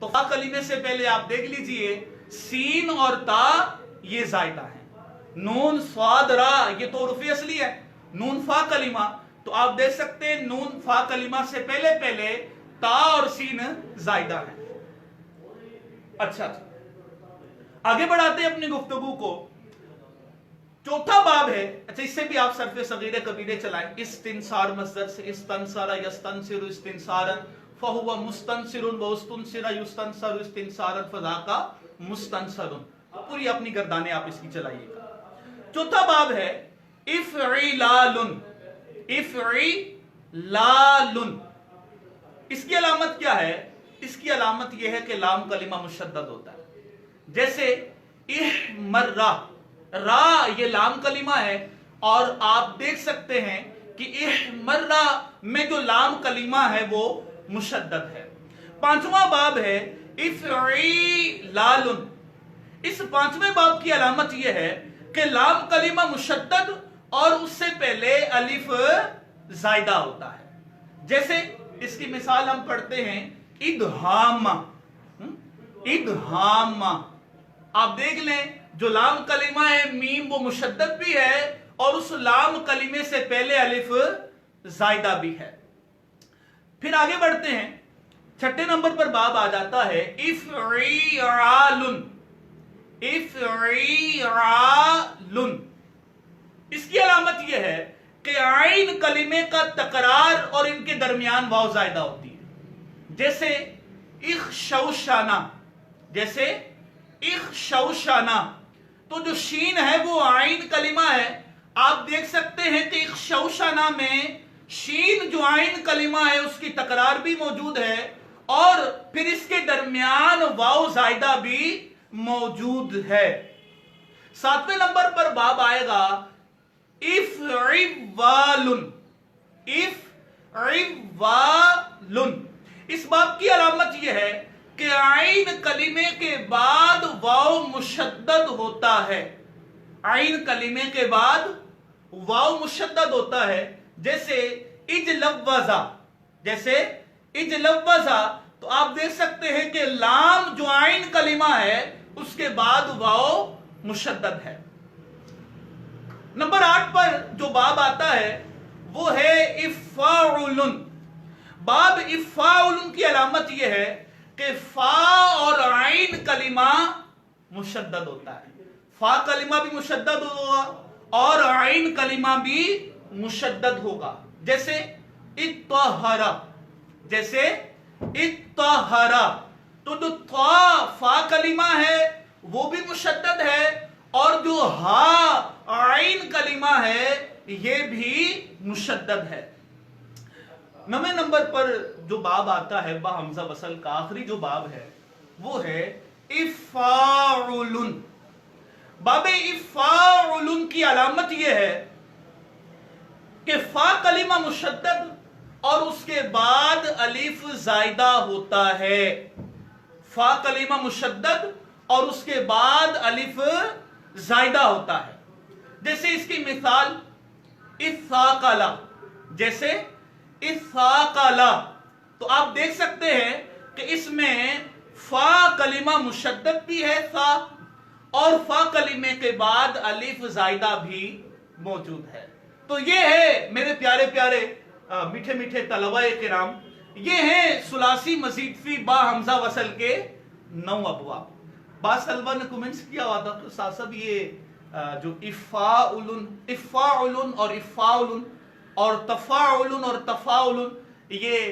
तो फा कलीमे से पहले आप देख लीजिए सीन और ता ये जायदा है। नून स्वाद रा ये तो उर्फ़ असली है, नून फा कलीमा, तो आप देख सकते हैं नून फा कलीमा से पहले पहले ता और सीन जायदा है। अच्छा, आगे बढ़ाते हैं अपनी गुफ्तगू को। चौथा बाब है, अच्छा इससे भी आप सरफे सगीरे कबीरे चलाएं। इस्तिनसार मस्दर से इस्तनसारा यस्तनसिरु इस्तिनसारन फहुवा मुस्तनसिरुन व उस्तनसिरा युस्तनसरु इस्तिनसारन फज़ाका मुस्तनसरुन। पूरी अपनी गर्दाने आप इसकी चलाइएगा। चौथा बाब है इफ़इलालुन। इफ़इलालुन, इसकी अलामत क्या है? इसकी अलामत यह है कि लाम कलिमा मुशद्दद होता है, जैसे इहमर्रा, रा ये लाम कलिमा है और आप देख सकते हैं कि इहमर्रा में जो लाम कलिमा है वो मुशद्दद है। पांचवा बाब है इफ़इलालुन। इस पांचवें बाब की अलामत यह है कि लाम कलिमा मुशद्दद और उससे पहले अलिफ जायदा होता है। जैसे इसकी मिसाल हम पढ़ते हैं इदहामा, इदहामा। आप देख लें जो लाम कलिमा है मीम वो मुशद्दद भी है और उस लाम कलिमे से पहले अलिफ जायदा भी है। फिर आगे बढ़ते हैं, छठे नंबर पर बाब आ जाता है इफ़इलालुन। इफ़इलालुन, इसकी अलामत यह है कि आइन कलिमे का तकरार और इनके दरमियान वाव जायदा होती है, जैसे इख्शौशाना, जैसे इख्शौशाना। तो जो शीन है वो आइन कलिमा है, आप देख सकते हैं कि इख्शौशाना में शीन जो आइन कलिमा है उसकी तकरार भी मौजूद है और फिर इसके दरमियान वाव जायदा भी मौजूद है। सातवें नंबर पर बाब आएगा इफ़इवालुन। इफ़इवालुन, इस बाब की अलामत यह है कि आइन कलिमे के बाद वाव मुशद्दद होता है। आइन कलिमे के बाद वाव मुशद्दद होता है, जैसे इजलव्वज़ा, जैसे इजलव्वज़ा। तो आप देख सकते हैं कि लाम जो आइन कलिमा है उसके बाद वाव मुशद्दद है। नंबर 8 पर जो बाब आता है वो है इफ़ाउलुन। बाब इफ़ाउलुन की अलामत यह है कि फा और आइन कलिमा मुशद्दद होता है। फा कलिमा भी मुशद्दद होगा और आइन कलिमा भी मुशद्दद होगा। जैसे इत्तहरा, जैसे इत्तहरा, तो जो फा कलिमा है वो भी मुशद्दद है और जो हा आइन कलिमा है ये भी मुशद्दद है। 9वें नंबर पर जो बाब आता है बा हमजा वसल का आखिरी जो बाब है वो है इफ़ाउलुन। बाबे इफ़ाउलुन की अलामत ये है कि फा कलिमा मुशद्दद और उसके बाद अलिफ जायदा होता है। फा कलिमा मुशद्दद और उसके बाद अलिफ जायदा होता है। जैसे इसकी मिसाल इस्साकला, जैसे इस्साकला, तो आप देख सकते हैं कि इसमें फा कलिमा मुशद्दद भी है फा और फा कलिमे के बाद अलिफ जायदा भी मौजूद है। तो ये है मेरे प्यारे प्यारे मीठे मीठे तलबाए किराम, ये हैं सुलासी मजीद फी बा हमजा वसल के 9 अबवाब। बास तलबा ने कमेंट्स किया हुआ था तो साहब ये जो इफ़ाउलुन और इफ़ाउलुन और तफ़ाउलुन और तफ़ाउलुन ये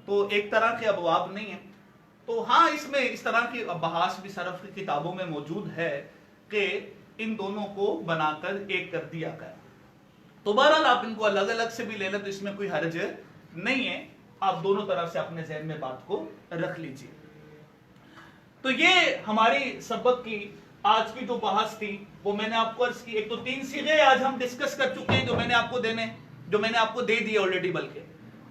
तो एक तरह के अबवाब नहीं है। तो हाँ, इसमें इस तरह की बहास भी सरफ की किताबों में मौजूद है कि इन दोनों को बनाकर एक कर दिया गया। तो बहरहाल आप इनको अलग अलग से भी ले लें तो इसमें कोई हर्ज नहीं है, आप दोनों तरह से अपने ज़हन में बात को रख लीजिए। तो ये हमारी सबक की आज की जो बहस थी वो मैंने आपको अर्ज की। एक तो 3 सीगे आज हम डिस्कस कर चुके हैं जो मैंने आपको दे दी ऑलरेडी, बल्कि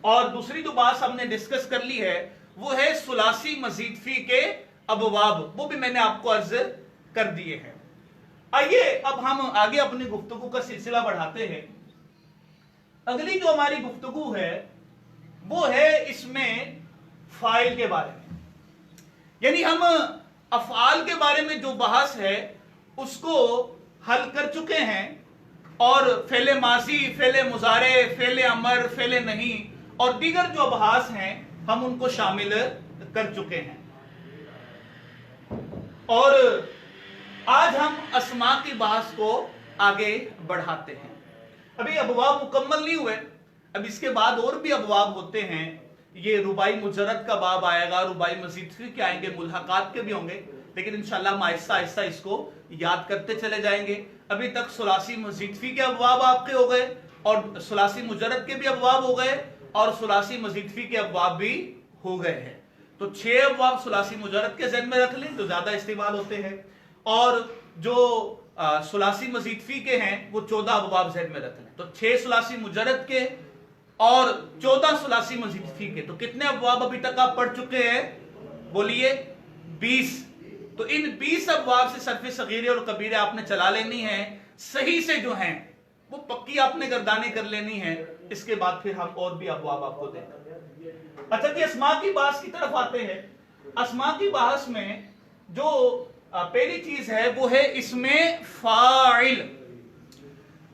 और दूसरी जो बात हमने डिस्कस कर ली है वो है सुलासी मजीद फी के अबवाब, वो भी मैंने आपको अर्ज कर दिए हैं। आइए अब हम आगे अपनी गुफ्तगू का सिलसिला बढ़ाते हैं। अगली जो हमारी गुफ्तगू है वो है इसमें फाइल के बारे में, यानी हम अफआल के बारे में जो बहस है उसको हल कर चुके हैं और फेले माजी, फेले मुजारे, फेले अमर, फेले नहीं और दीगर जो अबहास हैं हम उनको शामिल कर चुके हैं। और आज हम अस्मा की बहस को आगे बढ़ाते हैं। अभी अबवाब मुकम्मल नहीं हुए, अब इसके बाद और भी अबवाब होते हैं। ये रुबाई मुजरद का बाब आएगा, रुबाई मजीद फी के आएंगे, मुल्हकात के भी होंगे, लेकिन इंशाल्लाह हम आहिस्ता आहिस्ता इसको याद करते चले जाएंगे। अभी तक सुलासी मजीद फी के अबवाब आपके हो गए और सुलासी मुजरद के भी अबवाब हो गए और सुलासी मजीद फी के अबवाब भी हो गए हैं। तो 6 अबवाब सुलासी मुजरद के ज़हन में रख लें जो ज्यादा इस्तेमाल होते हैं, और जो सुलासी मजीद फी के हैं वो 14 अबवाब ज़हन में रख लें। तो 6 सुलासी मुजरद के और 14 सुलासी मजीद फी के, तो कितने अबवाब अभी तक आप पढ़ चुके हैं? बोलिए 20। तो इन 20 अबवाब से सरफे सगीरे और कबीरे आपने चला लेनी है, सही से जो हैं वो पक्की आपने गर्दानी कर लेनी है। इसके बाद फिर हम और भी अबवाब आपको देंगे। अच्छा कि अस्मा की बहस की तरफ आते हैं। अस्मा की बहस में जो पहली चीज है वो है इसमें फाइल।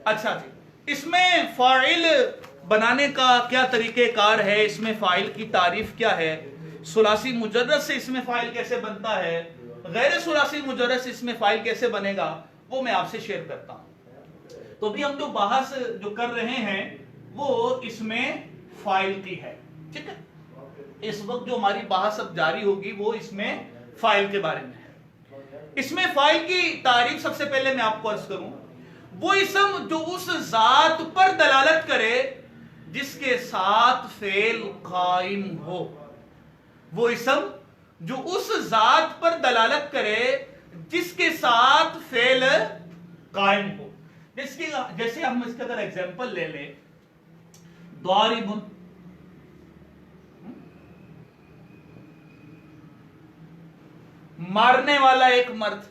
अच्छा जी, इसमें फाइल बनाने का क्या तरीकेकार है, इसमें फाइल की तारीफ क्या है, सुलासी मुजर्रद से इसमें फाइल कैसे बनता है, गैर सुलासी मुजर्रद से इसमें फाइल कैसे बनेगा, वो मैं आपसे शेयर करता हूं। तो भी हम जो बहस जो कर रहे हैं वो इसमें फाइल की है, ठीक है। इस वक्त जो हमारी बहस अब जारी होगी वो इसमें फाइल के बारे में है। इसमें फाइल की तारीफ सबसे पहले मैं आपको अर्ज करूं, वो इसम जो उस जात पर दलालत करे जिसके साथ फेल कायम हो। वो इसम जो उस जात पर दलालत करे जिसके साथ फेल कायम हो। जैसे हम इसका अगर एग्जांपल ले लें, दारिबुन, मारने वाला एक मर्द,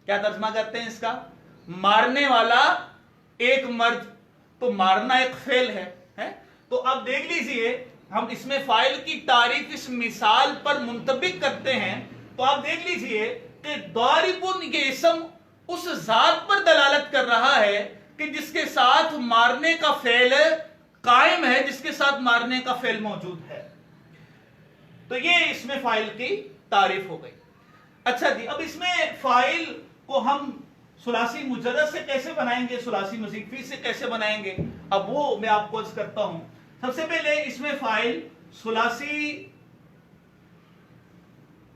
क्या तर्जमा करते हैं इसका? मारने वाला एक मर्द। तो मारना एक फेल है? तो अब देख लीजिए, हम इसमें फाइल की तारीफ इस मिसाल पर मुंतबिक करते हैं। तो आप देख लीजिए कि दारिबुन ये इसम उस जात पर दलालत कर रहा है कि जिसके साथ मारने का फेल कायम है, जिसके साथ मारने का फेल मौजूद है। तो ये इसमें फाइल की तारीफ हो गई। अच्छा जी, अब इसमें फाइल को हम सुलासी मुजर्रद से कैसे बनाएंगे, सुलासी मजीद फी से कैसे बनाएंगे, अब वो मैं आपको अर्ज करता हूं। सबसे पहले इसमें फाइल सुलासी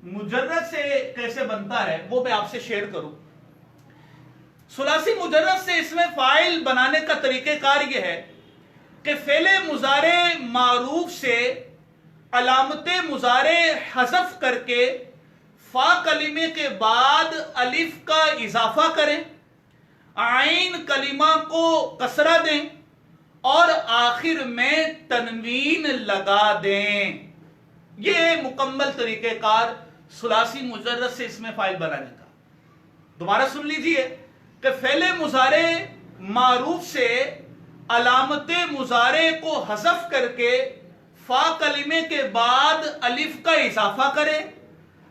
मुजर्रद से कैसे बनता है वो मैं आपसे शेयर करूं। सुलासी मुजर्रद से इसमें फाइल बनाने का तरीक़ेकार यह है कि फेले मुजारे मारूफ से अलामत मुजारे हज़फ करके फा कलिमे के बाद अलिफ का इजाफा करें, आइन कलिमा को कसरा दें और आखिर में तनवीन लगा दें। यह मुकम्मल तरीक़ेकार सुलासी मुजर्रद से इसमें फाइल बनाने का। दोबारा सुन लीजिए कि फेले मुजारे मारूफ से अलामत मुजारे को हज़फ करके फा कलिमे के बाद अलिफ का इजाफा करें,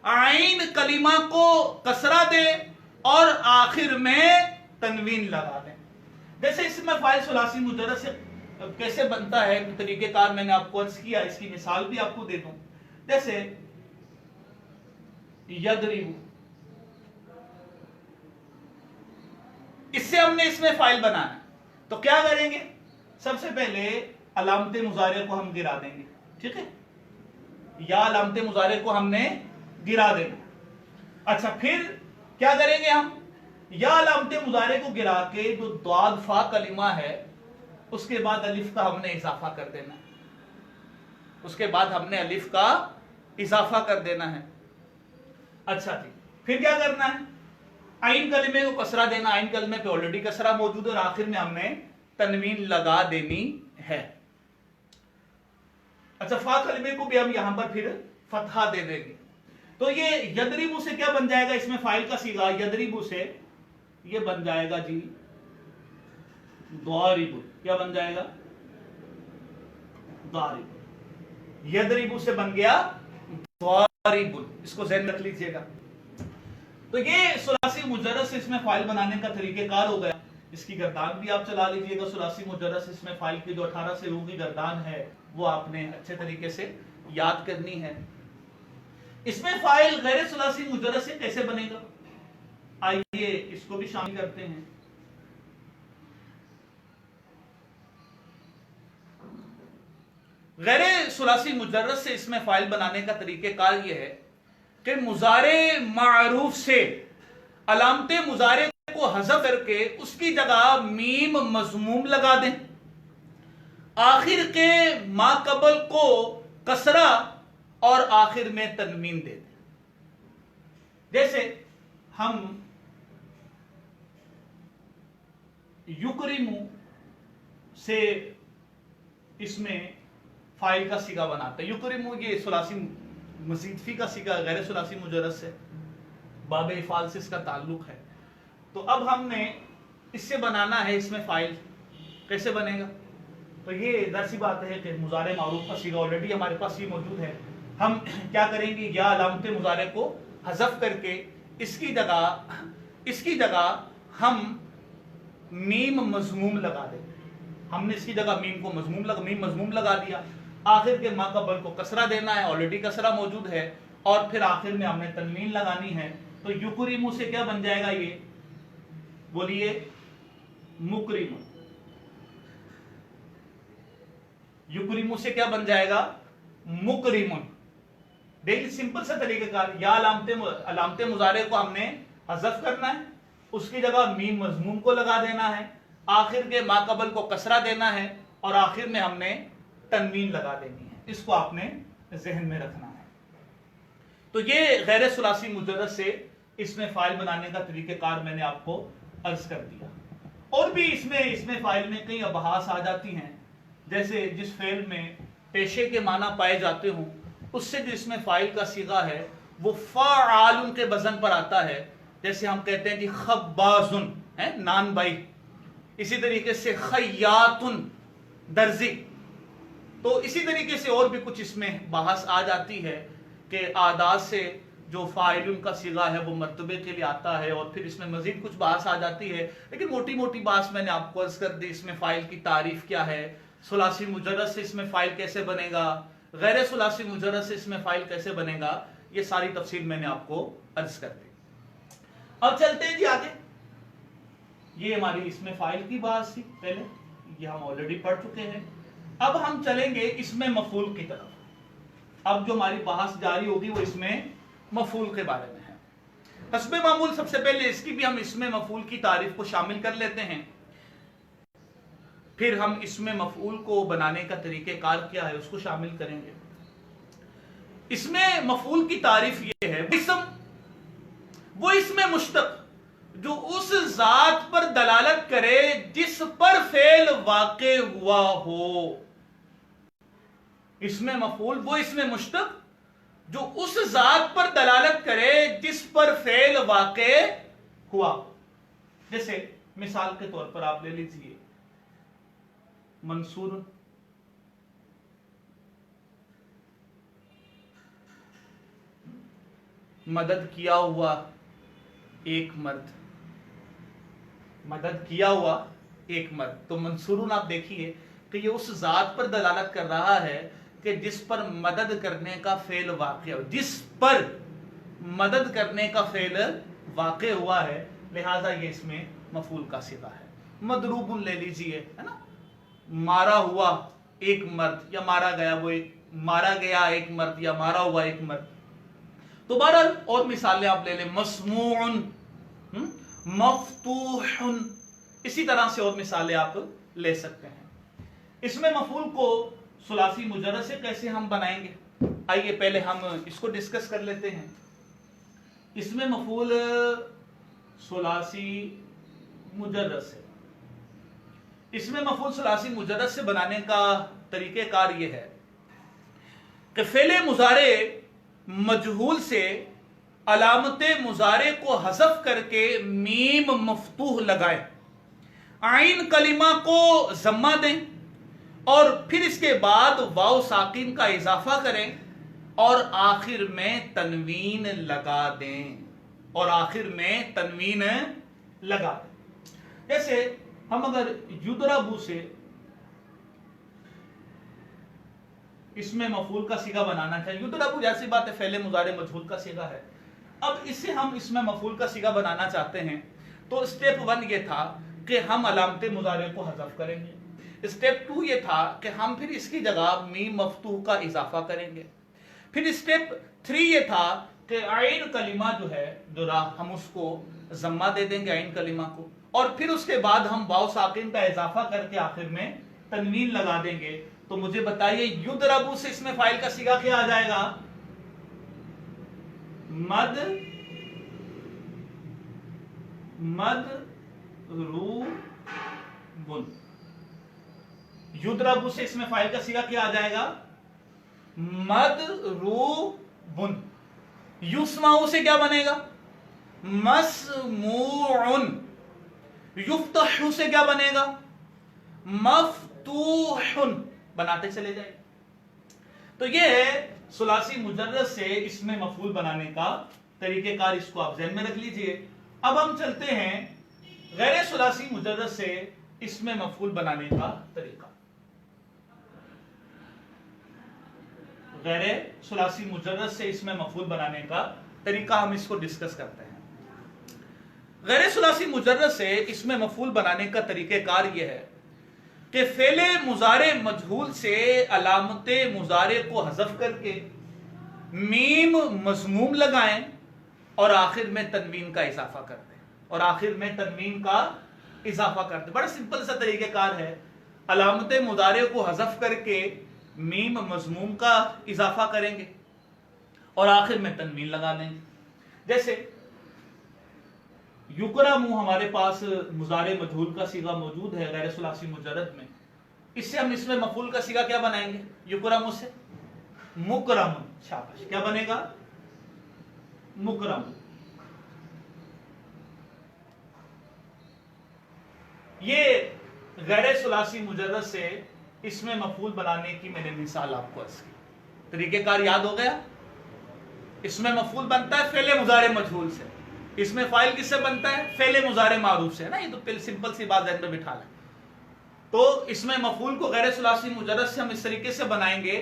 आइन कलिमा को कसरा दे और आखिर में तनवीन लगा दें। जैसे इसमें फाइल सुलासी मुजर्रद से कैसे बनता है तरीक़ेकार मैंने आपको अर्ज किया, इसकी मिसाल भी आपको दे दूं। जैसे यदरिबु, इससे हमने इसमें फाइल बनाना है, तो क्या करेंगे, सबसे पहले अलामत मुजारे को हम गिरा देंगे, ठीक है, या अलामत मुजारे को हमने गिरा देंगे। अच्छा, फिर क्या करेंगे हम, या अलामत मुजारे को गिरा के जो दाद फा कलिमा है उसके बाद अलिफ का हमने इजाफा कर देना है, उसके बाद हमने अलिफ का इजाफा कर देना है। अच्छा जी, फिर क्या करना है, आइन कलिमे को कसरा देना, आइन कलिमे पे ऑलरेडी कसरा मौजूद है और आखिर में हमने तनवीन लगा देनी है। अच्छा, फा कलिमे को भी हम यहां पर फिर फतहा दे देंगे। तो ये यदरिबु से क्या बन जाएगा, इसमें फाइल का सीगा यदरिबु से ये बन जाएगा जी दारिबु। क्या बन जाएगा, दारिबु। यदरिबु से बन गया दारिबु, इसको ज़हन में रख लीजिएगा। तो ये सुलासी मुजर्रद से इसमें फाइल बनाने का तरीक़ेकार हो गया। इसकी गर्दान भी आप चला लीजिएगा। सुलासी मुजर्रद से इसमें फाइल की जो 18 से रू की गर्दान है वो आपने अच्छे तरीके से याद करनी है। इसमें फाइल गैर सुलासी मुजर्रद से कैसे बनेगा, आइए इसको भी शामिल करते हैं। गैर सुलासी मुजर्रद से इसमें फाइल बनाने का तरीक़ेकार यह है कि मुजारे मारूफ से अलामत मुजारे को हज़फ करके उसकी जगह मीम मज़मूम लगा दें, आखिर के माकबल को कसरा और आखिर में तनवीन दे दें। जैसे हम युकरिमु से इसमें फाइल का सीगा बनाते हैं। युकरिमु ये सुलासी मजीद फी का सीगा गैर सुलासी मुजर्रद से बाब इफाल से इसका ताल्लुक है। तो अब हमने इससे बनाना है, इसमें फाइल कैसे बनेगा, तो ये दरसी बात है कि मुजारे मारूफ का सीगा ऑलरेडी हमारे पास ये मौजूद है। हम क्या करेंगे, या अलामत मुजारे को हज़फ करके इसकी जगह हम मीम मज़मूम लगा देंगे। हमने इसकी जगह मीम मज़मूम लगा दिया, आखिर के माकबल को कसरा देना है, ऑलरेडी कसरा मौजूद है, और फिर आखिर में हमने तनवीन लगानी है। तो युकरिमु से क्या बन जाएगा, ये बोलिए, मुकरिमु। युकरिमु से क्या बन जाएगा, मुकरिमुन। देखिए सिंपल सा तरीक़ेकार, या अलामत मुजारे को हमने हज़फ करना है, उसकी जगह मीम मज़मूम को लगा देना है, आखिर के माकबल को कसरा देना है और आखिर में हमने तनवीन लगा देनी है। इसको आपने जहन में रखना है। तो ये गैर सुलासी मुजर्रद से इसमें फाइल बनाने का तरीक़ेकार मैंने आपको अर्ज कर दिया। और भी इसमें फाइल में कई अबहास आ जाती हैं। जैसे जिस फेल में पेशे के माना पाए जाते हों, उससे जो इसमें फाइल का सीगा है वो फ़ाआलुन के वजन पर आता है। जैसे हम कहते हैं कि खब्बाजुन है नान बाई, इसी तरीके से खय्यातुन दर्जी। तो इसी तरीके से और भी कुछ इसमें बहस आ जाती है कि आदात से जो फ़ाइलुन का सीगा है वो मर्तबे के लिए आता है, और फिर इसमें मजीद कुछ बहस आ जाती है। लेकिन मोटी मोटी बात मैंने आपको अर्ज कर दी। इसमें फ़ाइल की तारीफ क्या है, सुलासी मुजर्रद से इसमें फ़ाइल कैसे बनेगा, गैर सुलासी मुजर्रद से इसमें फ़ाइल कैसे बनेगा, ये सारी तफसील मैंने आपको अर्ज कर दी। अब चलते हैं जी आगे। یہ ہماری اس میں فائل کی بات تھی پہلے، یہ ہم آلریڈی پڑھ چکے ہیں. اب ہم چلیں گے اس میں مفعول کی طرف. اب جو ہماری بحث جاری ہوگی وہ اس میں مفعول کے بارے میں ہے. حسب معمول سب سے پہلے اس کی بھی ہم اس میں مفعول کی تعریف کو شامل کر لیتے ہیں، پھر ہم اس میں مفعول کو بنانے کا طریقہ کار کیا ہے اس کو شامل کریں گے. اس میں مفعول کی تعریف یہ ہے، وہ اسم مشتق جو اس ذات پر دلالت کرے جس پر فعل واقع ہوا ہو. اسم مفعول وہ اسم مشتق جو اس ذات پر دلالت کرے جس پر فعل واقع ہوا. جیسے مثال کے طور پر آپ لے لیجئے منصور، مدد کیا ہوا ایک مرد، مدد کیا ہوا ایک مرد. تو منصورن آپ دیکھیے کہ یہ اس ذات پر دلالت کر رہا ہے کہ جس پر مدد کرنے کا فعل واقع ہو، جس پر مدد کرنے کا فعل واقع ہوا ہے، لہذا یہ اس میں مفعول کا صیغہ ہے. مضروب لے لیجئے، ہے نا، مارا ہوا ایک مرد یا مارا گیا وہ ایک، مارا گیا ایک مرد یا مارا ہوا ایک مرد. تو بہرحال اور مثالیں آپ لے لیں، مسموع، مفتوح، اسی طرح سے اور مثالیں آپ لے سکتے ہیں. اس میں مفعول کو ثلاثی مجرد سے کیسے ہم بنائیں گے، آئیے پہلے ہم اس کو ڈسکس کر لیتے ہیں. اس میں مفعول ثلاثی مجرد سے، اس میں مفعول ثلاثی مجرد سے بنانے کا طریقہ کار یہ ہے کہ فعل مضارع مجہول سے علامت مضارع کو حذف کر کے میم مفتوح لگائیں، عین کلمہ کو ضمہ دیں اور پھر اس کے بعد واو ساکن کا اضافہ کریں اور آخر میں تنوین لگا دیں، اور آخر میں تنوین لگا دیں. جیسے ہم اگر یضرب سے اس میں مفعول کا صیغہ بنانا چاہیے، یضرب جیسی بات ہے فعل مضارع مجہول کا صیغہ ہے. اب اس سے ہم اس میں مفعول کا صیغہ بنانا چاہتے ہیں تو اسٹیپ 1 یہ تھا کہ ہم علامت مضارع کو حذف کریں گے. اسٹیپ 2 یہ تھا کہ ہم پھر اس کی جگہ میم مفتوح کا اضافہ کریں گے. پھر اسٹیپ 3 یہ تھا کہ عین کلمہ جو ہے ہم اس کو ضمہ دے دیں گے، عین کلمہ کو، اور پھر اس کے بعد ہم واو ساکن کا اضافہ کر کے آخر میں تنوین لگا دیں گے. تو مجھے بتائیے یضرب سے اس میں فاعل کا صیغہ کیا آ جائے گا؟ مضروب. یضرب سے اس میں فاعل کا صیغہ کیا آ جائے گا؟ مضروب. یسمع سے کیا بنے گا؟ مسموع. یفتح سے کیا بنے گا؟ مفتوح. بناتے چلے جائیں. تو یہ ہے ثلاثی مجرد سے اس میں مفعول بنانے کا طریقہ کار، اس کو آپ ذہن میں رکھ لیجئے. اب ہم چلتے ہیں غیر ثلاثی مجرد سے اس میں مفعول بنانے کا طریقہ. غیر ثلاثی مجرد سے اس میں مفعول بنانے کا طریقہ ہم اس کو ڈسکس کرتے ہیں. غیر ثلاثی مجرد سے اس میں مفعول بنانے کا طریقہ کار یہ ہے کہ فعل مضارع مجہول سے علامت مضارع کو حذف کر کے میم مضموم لگائیں اور آخر میں تنوین کا اضافہ کر دیں، اور آخر میں تنوین کا اضافہ کر دیں. بڑا سمپل سا طریقہ کار ہے. علامت مضارع کو حذف کر کے میم مضموم کا اضافہ کریں گے اور آخر میں تنوین لگا دیں گے. جیسے یکرم ہمارے پاس مضارع مجہول کا صیغہ موجود ہے غیر ثلاثی مجرد میں. اس سے ہم اس میں مفعول کا صیغہ کیا بنائیں گے؟ یکرم سے مکرم. شاباش. کیا بنے گا؟ مکرم. یہ غیر ثلاثی مجرد سے اس میں مفعول بنانے کی میں نے مثال آپ کو عرض کی. طریقہ کار یاد ہو گیا؟ اس میں مفعول بنتا ہے فعل مضارع مجہول سے. اس میں فاعل کس سے بنتا ہے؟ فعل مضارع معروف سے، ہے نا. یہ تو سمپل سی بات ذہن میں بٹھا لیں. تو اس میں مفعول کو غیر ثلاثی مجرد سے ہم اس طریقے سے بنائیں گے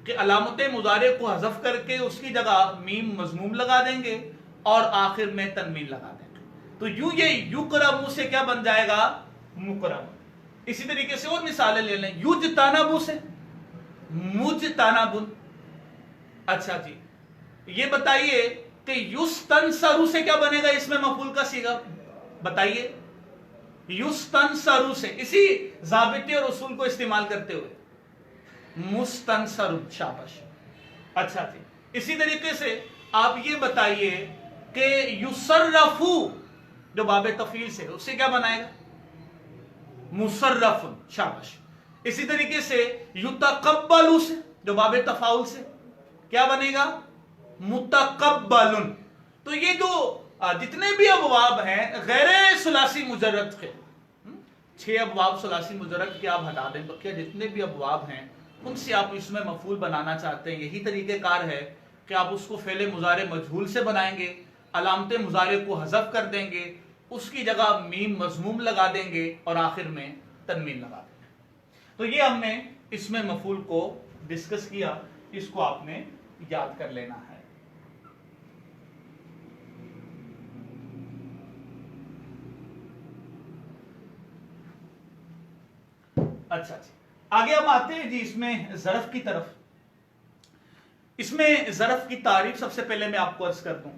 کہ علامت مضارع کو حذف کر کے اس کی جگہ میم مضموم لگا دیں گے اور آخر میں تنوین لگا دیں گے. तो यू ये युकरमु से क्या बन जाएगा, मुकरम। इसी तरीके से और मिसालें ले लें, युजतानबु से मुजतानबुन। अच्छा जी, ये बताइए कि युस्तनसरु से क्या बनेगा इसमें मफूल का सीगा, बताइए। युस्तनसरु से इसी ज़ाबिते और उसूल को इस्तेमाल करते हुए मुस्तनसरु, शाबाश। अच्छा जी, इसी तरीके से आप ये बताइए कि युसर्रफु जो बाबे तफील से उससे क्या बनाएगा, मुसर्रफुन, शाबाश। इसी तरीके से युतकब्बलु से जो बाबे तफाउल से क्या बनेगा, मुतकब्बलुन। तो ये जो जितने भी अबवाब हैं गैर सुलासी मुजर्रद के, 6 अबवाब सुलासी मुजर्रद के आप हटा दें, बकिया जितने भी अबवाब हैं उनसे आप इसमें मफूल बनाना चाहते हैं, यही तरीक़ेकार है कि आप उसको फ़ेल मुज़ारे मजहूल से बनाएंगे, अलामत मुज़ारे को हज़फ कर देंगे, उसकी जगह मीम मज़मूम लगा देंगे और आखिर में तनवीन लगा देंगे। तो ये हमने इसमें मफूल को डिस्कस किया, इसको आपने याद कर लेना है। अच्छा जी, आगे हम आते हैं जी इसमें ज़रफ़ की तरफ। इसमें ज़रफ़ की तारीफ सबसे पहले मैं आपको अर्ज कर दूं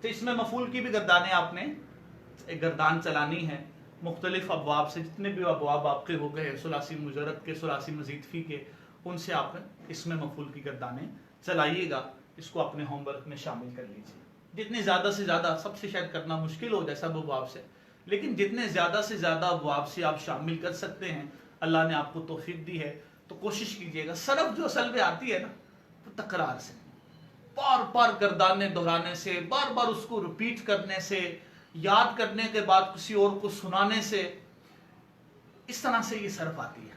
तो इसमें मफूल की भी गर्दानें आपने एक गर्दान चलानी है मुख्तलिफ अबवाब से, जितने भी अबवाब आपके हो गए सुलासी मुजर्रद के, सुलासी मज़ीद फ़ी के, उनसे आप इसमें मफूल की गर्दानें चलाइएगा। इसको अपने होमवर्क में शामिल कर लीजिए। जितनी ज़्यादा से ज़्यादा, सबसे शायद करना मुश्किल हो जाए सब अबवाब से, लेकिन जितने ज़्यादा से ज़्यादा अबवाब से आप शामिल कर सकते हैं, अल्लाह ने आपको तौफीक दी है तो कोशिश कीजिएगा। सरफ जो असल में आती है ना, तो तकरार से, बार बार गर्दाने दोहराने से, बार बार उसको रिपीट करने से, याद करने के बाद किसी और को सुनाने से, इस तरह से ये सरफ आती है।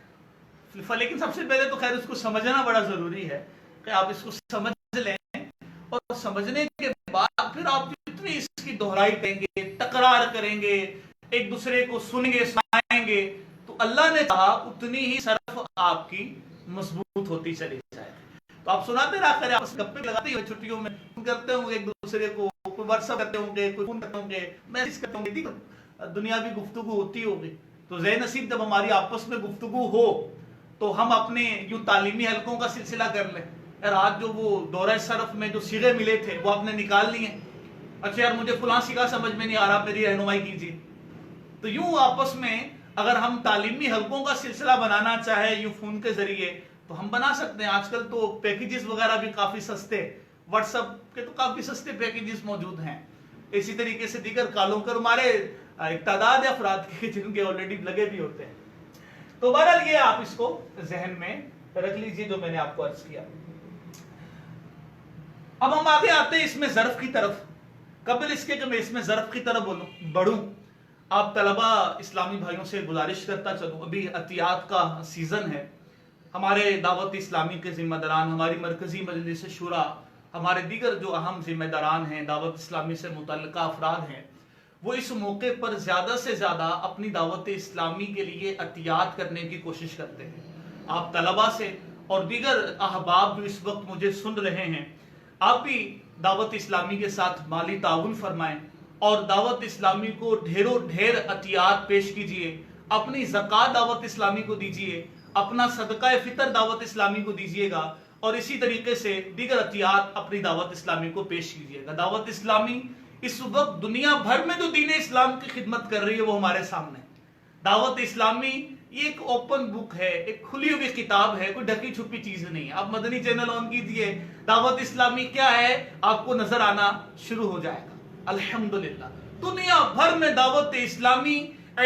लेकिन सबसे पहले तो खैर इसको समझना बड़ा जरूरी है कि आप इसको समझ लें, और समझने के बाद फिर आप जितनी इसकी दोहराई करेंगे, तकरार करेंगे, एक दूसरे को सुनेंगे, सुनाएंगे, तो अल्लाह ने कहा उतनी ही सरफ आपकी मजबूत होती चली जाए। तो आप सुनाते रहा करें, आपस में गप्पे लगाते हुए छुट्टियों में करते होंगे एक दूसरे को, कोई व्हाट्सएप करते होंगे, कोई फोन करते होंगे, मैसेज करते होंगे, दुनियावी गुफ्तगू होती होगी। तो ज़े नसीब जब हमारी आपस में गुफ्तगू हो तो हम अपने यूं तालीमी हलकों का सिलसिला कर लें। यार आज जो वो दौरा सरफ में जो सीगे मिले थे वो आपने निकाल लिए, अच्छा यार मुझे फलां सीगा समझ में नहीं आ रहा, मेरी रहनुमाई कीजिए। तो यूं आपस में अगर हम तालीमी हलकों का सिलसिला बनाना चाहे यूं फोन के जरिए तो हम बना सकते हैं। आजकल तो पैकेजेस वगैरह भी काफी सस्ते, व्हाट्सएप के तो काफी सस्ते पैकेजेस मौजूद हैं। इसी तरीके से दीगर कॉलों पर हमारे एक तादाद है अफराद के जिनके ऑलरेडी लगे भी होते हैं। तो बहरहाल ये आप इसको जहन में रख लीजिए जो मैंने आपको अर्ज किया। अब हम आगे आते हैं इसमें ज़र्फ की तरफ। कबल इसके कि मैं इसमें ज़र्फ की तरफ बढ़ूं, आप तलबा इस्लामी भाइयों से गुजारिश करता चलूं, अभी अतियात का सीजन है। हमारे दावत इस्लामी के जिम्मेदारान, हमारी मरकजी मजलिस शुरा, हमारे दीगर जो अहम जिम्मेदारान हैं, दावत इस्लामी से मुतल्लिका अफराद हैं, वो इस मौके पर ज़्यादा से ज़्यादा अपनी दावत इस्लामी के लिए अतियात करने की कोशिश करते हैं। आप तलबा से और दीगर अहबाब जो इस वक्त मुझे सुन रहे हैं, आप भी दावत इस्लामी के साथ माली ताउन फरमाएं और दावत इस्लामी को ढेरों ढेर अतियात पेश कीजिए। अपनी ज़कात दावत इस्लामी को दीजिए, अपना सदका फितर दावत इस्लामी को दीजिएगा, और इसी तरीके से दीगर अतियात अपनी दावत इस्लामी को पेश कीजिएगा। दावत इस्लामी इस वक्त दुनिया भर में जो दीन इस्लाम की खिदमत कर रही है वो हमारे सामने। दावत इस्लामी ये एक ओपन बुक है, एक खुली हुई किताब है, कोई ढकी छुपी चीज नहीं है। आप मदनी चैनल ऑन कीजिए, दावत इस्लामी क्या है आपको नजर आना शुरू हो जाएगा। अल्हम्दुलिल्लाह दुनिया भर में दावत इस्लामी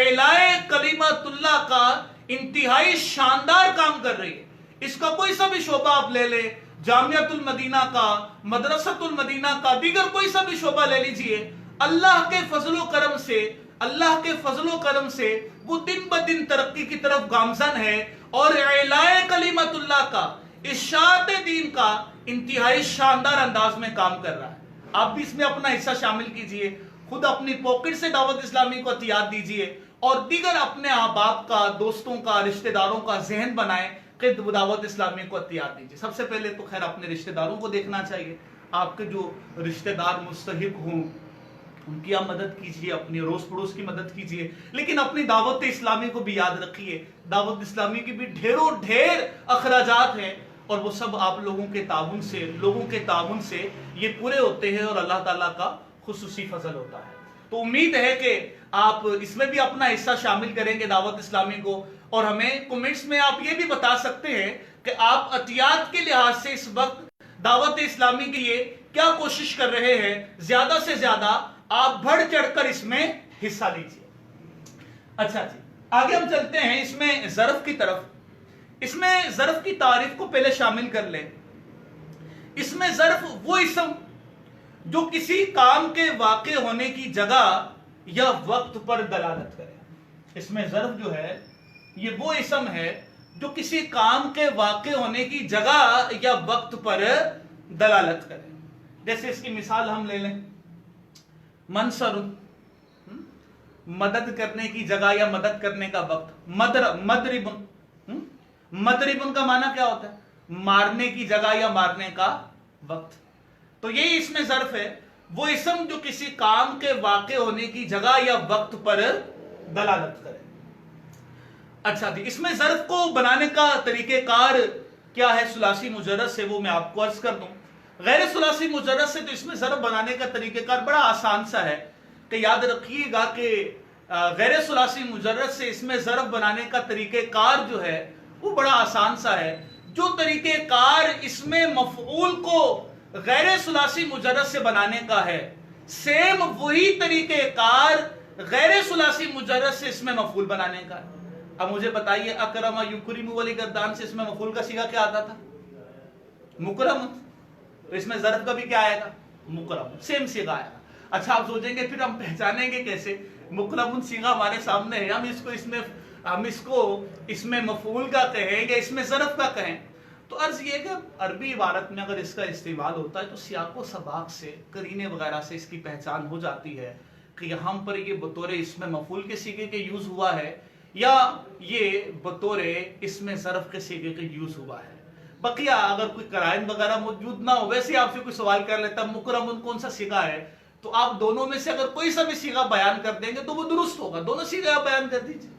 इलाए कलिमतुल्लाह का इंतहाई शानदार काम कर रही है। इसका कोई सा भी शोबा आप ले ले, जामियातुल मदीना का, मदरसतुल मदीना का, दीगर कोई सा भी शोबा ले लीजिए, अल्लाह के फजलो करम से, अल्लाह के फजलो करम से वो दिन ब दिन तरक्की की तरफ गामजन है और इलाए कलिमतुल्लाह का, इशाअत दीन का इंतहाई शानदार अंदाज में काम कर रहा है। आप भी इसमें अपना हिस्सा शामिल कीजिए, खुद अपनी पॉकेट से दावत इस्लामी को अतियात दीजिए और दीगर अपने अहबाब का, दोस्तों का, रिश्तेदारों का जहन बनाएं कि दावत इस्लामी को अतियात दीजिए। सबसे पहले तो खैर अपने रिश्तेदारों को देखना चाहिए, आपके जो रिश्तेदार मुस्तहिक हों, उनकी आप मदद कीजिए, अपनी अड़ोस पड़ोस की मदद कीजिए, लेकिन अपनी दावत इस्लामी को भी याद रखिए। दावत इस्लामी की भी ढेरों ढेर अखराजात हैं और वो सब आप लोगों के ताउन से ये पूरे होते हैं और अल्लाह ताला का खुसूसी फजल होता है। तो उम्मीद है कि आप इसमें भी अपना हिस्सा शामिल करेंगे दावत इस्लामी को, और हमें कमेंट्स में आप ये भी बता सकते हैं कि आप अतियात के लिहाज से इस वक्त दावत इस्लामी के लिए क्या कोशिश कर रहे हैं। ज्यादा से ज्यादा आप बढ़ चढ़कर इसमें हिस्सा लीजिए। अच्छा जी, आगे हम चलते हैं इसमें ज़र्फ की तरफ। इसमें ज़र्फ की तारीफ को पहले शामिल कर लें। इसमें ज़र्फ वो इसम जो किसी काम के वाक़े होने की जगह या वक्त पर दलालत करे। इसमें ज़र्फ जो है ये वो इसम है जो किसी काम के वाक़े होने की जगह या वक्त पर दलालत करे। जैसे इसकी मिसाल हम ले लें, मनसरुन, मदद करने की जगह या मदद करने का वक्त। मदरिबुन, मदरिबुन का माना क्या होता है? मारने की जगह या मारने का वक्त। तो यही इसमें ज़र्फ है, वो इसम जो किसी काम के वाक़े होने की जगह या वक्त पर दलालत करे। अच्छा जी, इसमें ज़र्फ को बनाने का तरीक़ेकार क्या है सुलासी मुजर्रद से, वो मैं आपको अर्ज कर दूं। गैर सुलासी मुजर्रद से तो इसमें ज़र्फ बनाने का तरीक़ेकार बड़ा आसान सा है कि याद रखिएगा कि गैर सुलासी मुजर्रद से इसमें ज़र्फ बनाने का तरीक़ेकार जो है वो बड़ा आसान सा है। जो तरीक़ेकार इसमें मफ़ऊल को गैर सुलासी मुजर्रद से बनाने का है, सेम वही तरीक़ेकार गैर सुलासी मुजर्रद से इसमें मफ़ऊल बनाने का है। अब मुझे बताइए, अकरमा युकरिमु वाली गर्दान से इसमें मफ़ऊल का सीगा क्या आता था? मुकरम। तो इसमें ज़र्फ का भी क्या आएगा? मुकरम, सेम सीगा आएगा। अच्छा, आप सोचेंगे फिर हम पहचानेंगे कैसे? मुकरम सीगा हमारे सामने है, हम इसको इसमें मफ़ऊल का कहें या इसमें ज़र्फ का कहें? तो अर्ज ये कि अरबी इबारत में अगर इसका इस्तेमाल होता है तो सियाक़ो सबाक़ से, करीने वगैरह से इसकी पहचान हो जाती है कि यहाँ पर ये बतौर इसमें मफ़ऊल के सीगे के यूज़ हुआ है या ये बतौर इसमें ज़र्फ के सीगे के यूज़ हुआ है। बकिया अगर कोई कराइन वगैरह मौजूद ना हो, वैसे आपसे कोई सवाल कर लेता मुकरम कौन सा सीगा है, तो आप दोनों में से अगर कोई सा भी सीगा बयान कर देंगे तो वो दुरुस्त होगा। दोनों सीगा आप बयान कर दीजिए।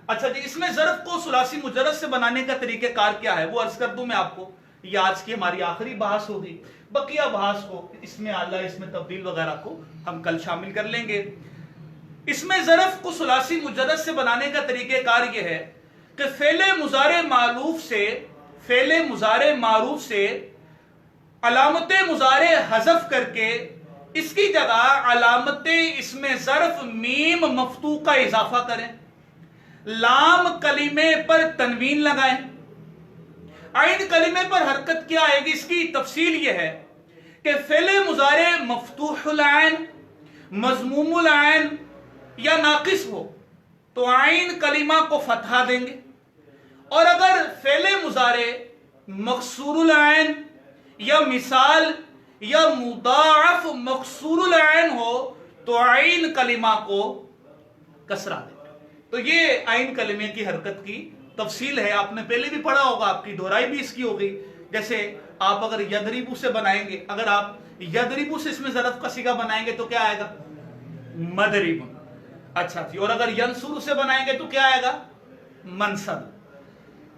अच्छा जी, इसमें ज़र्फ को सुलासी मुजर्रद से बनाने का तरीक़ेकार क्या है वो अर्ज कर दूं मैं आपको। ये आज की हमारी आखिरी बहस होगी। बकिया बहस को इसमें आला, इसमें तब्दील वगैरह को हम कल शामिल कर लेंगे। इसमें ज़र्फ को सुलासी मुजर्रद से बनाने का तरीक़ेकार ये है कि फ़ेले मुज़ारे मारूफ से अलामत मुज़ारे हज़फ करके इसकी जगह अलामत इसमें ज़र्फ मीम मफ्तू का इजाफा करें, लाम कलीमे पर तनवीन लगाएं, आइन कलीमे पर हरकत क्या आएगी, इसकी तफसील यह है कि फ़ेले मुज़ारे मफ्तूहुल आइन, मज़मूमुल आइन या नाकिस हो तो आइन कलीमा को फतहा देंगे, और अगर फ़ेले मुज़ारे मकसूरुल आइन या मिसाल या मुदाअफ मकसूरुल आइन हो तो आइन कलीमा को कसरा देंगे। तो ये आइन कलीमे की हरकत की तफसील है, आपने पहले भी पढ़ा होगा, आपकी दोहराई भी इसकी होगी। जैसे आप अगर यदरिबू से बनाएंगे, अगर आप यदरिबू से इसमें ज़र्फ का सीगा बनाएंगे तो क्या आएगा? मदरिबुन। अच्छा जी, और अगर यंसुर से बनाएंगे तो क्या आएगा? मनसल।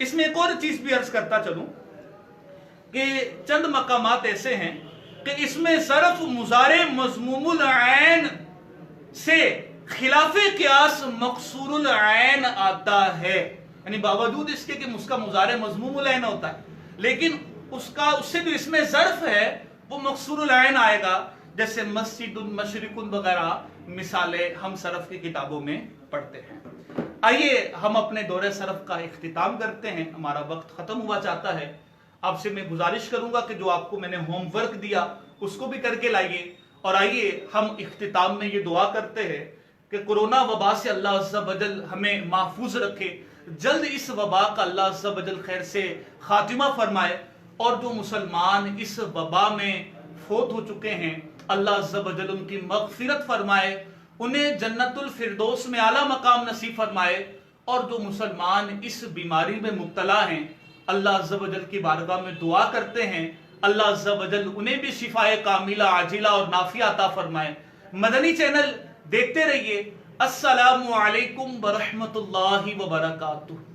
इसमें एक और चीज भी अर्ज करता चलूं कि चंद मकामात ऐसे हैं कि इसमें ज़र्फ मुज़ारे मज़मूमुल ऐन से खिलाफे क़ियास मकसूरुल ऐन आता है, यानी बावजूद इसके कि उसका मुज़ारे मज़मूमुल ऐन होता है, लेकिन उससे जो इसमें ज़र्फ है वो मकसूरुल ऐन आएगा। जैसे मस्जिदुन, मशरिकुन वगैरह मिसालें हम सरफ की किताबों में पढ़ते हैं। आइए हम अपने दौरे सरफ का इख्तिताम करते हैं, हमारा वक्त खत्म हुआ चाहता है। आपसे मैं गुजारिश करूंगा कि जो आपको मैंने होमवर्क दिया उसको भी करके लाइए, और आइए हम इख्तिताम में ये दुआ करते हैं कि कोरोना वबा से अल्लाह अज़्ज़ा वजल हमें महफूज रखे, जल्द इस वबा का अल्लाह अज़्ज़ा वजल खैर से खातिमा फरमाए, और जो मुसलमान इस वबा में फोत हो चुके हैं अल्लाह अज़्ज़ा वजल उनकी मग़फ़िरत फरमाए, उन्हें जन्नतुल फिरदौस में आला मकाम नसीब फरमाए, और जो मुसलमान इस बीमारी में मुब्तला हैं अल्लाह अज़्ज़ा वजल की बारगाह में दुआ करते हैं अल्लाह अज़्ज़ा वजल उन्हें भी शिफाए कामिला आजिला और नाफिया अता फरमाए। مدنی چینل دیکھتے رہیے۔ السلام علیکم ورحمۃ اللہ وبرکاتہ۔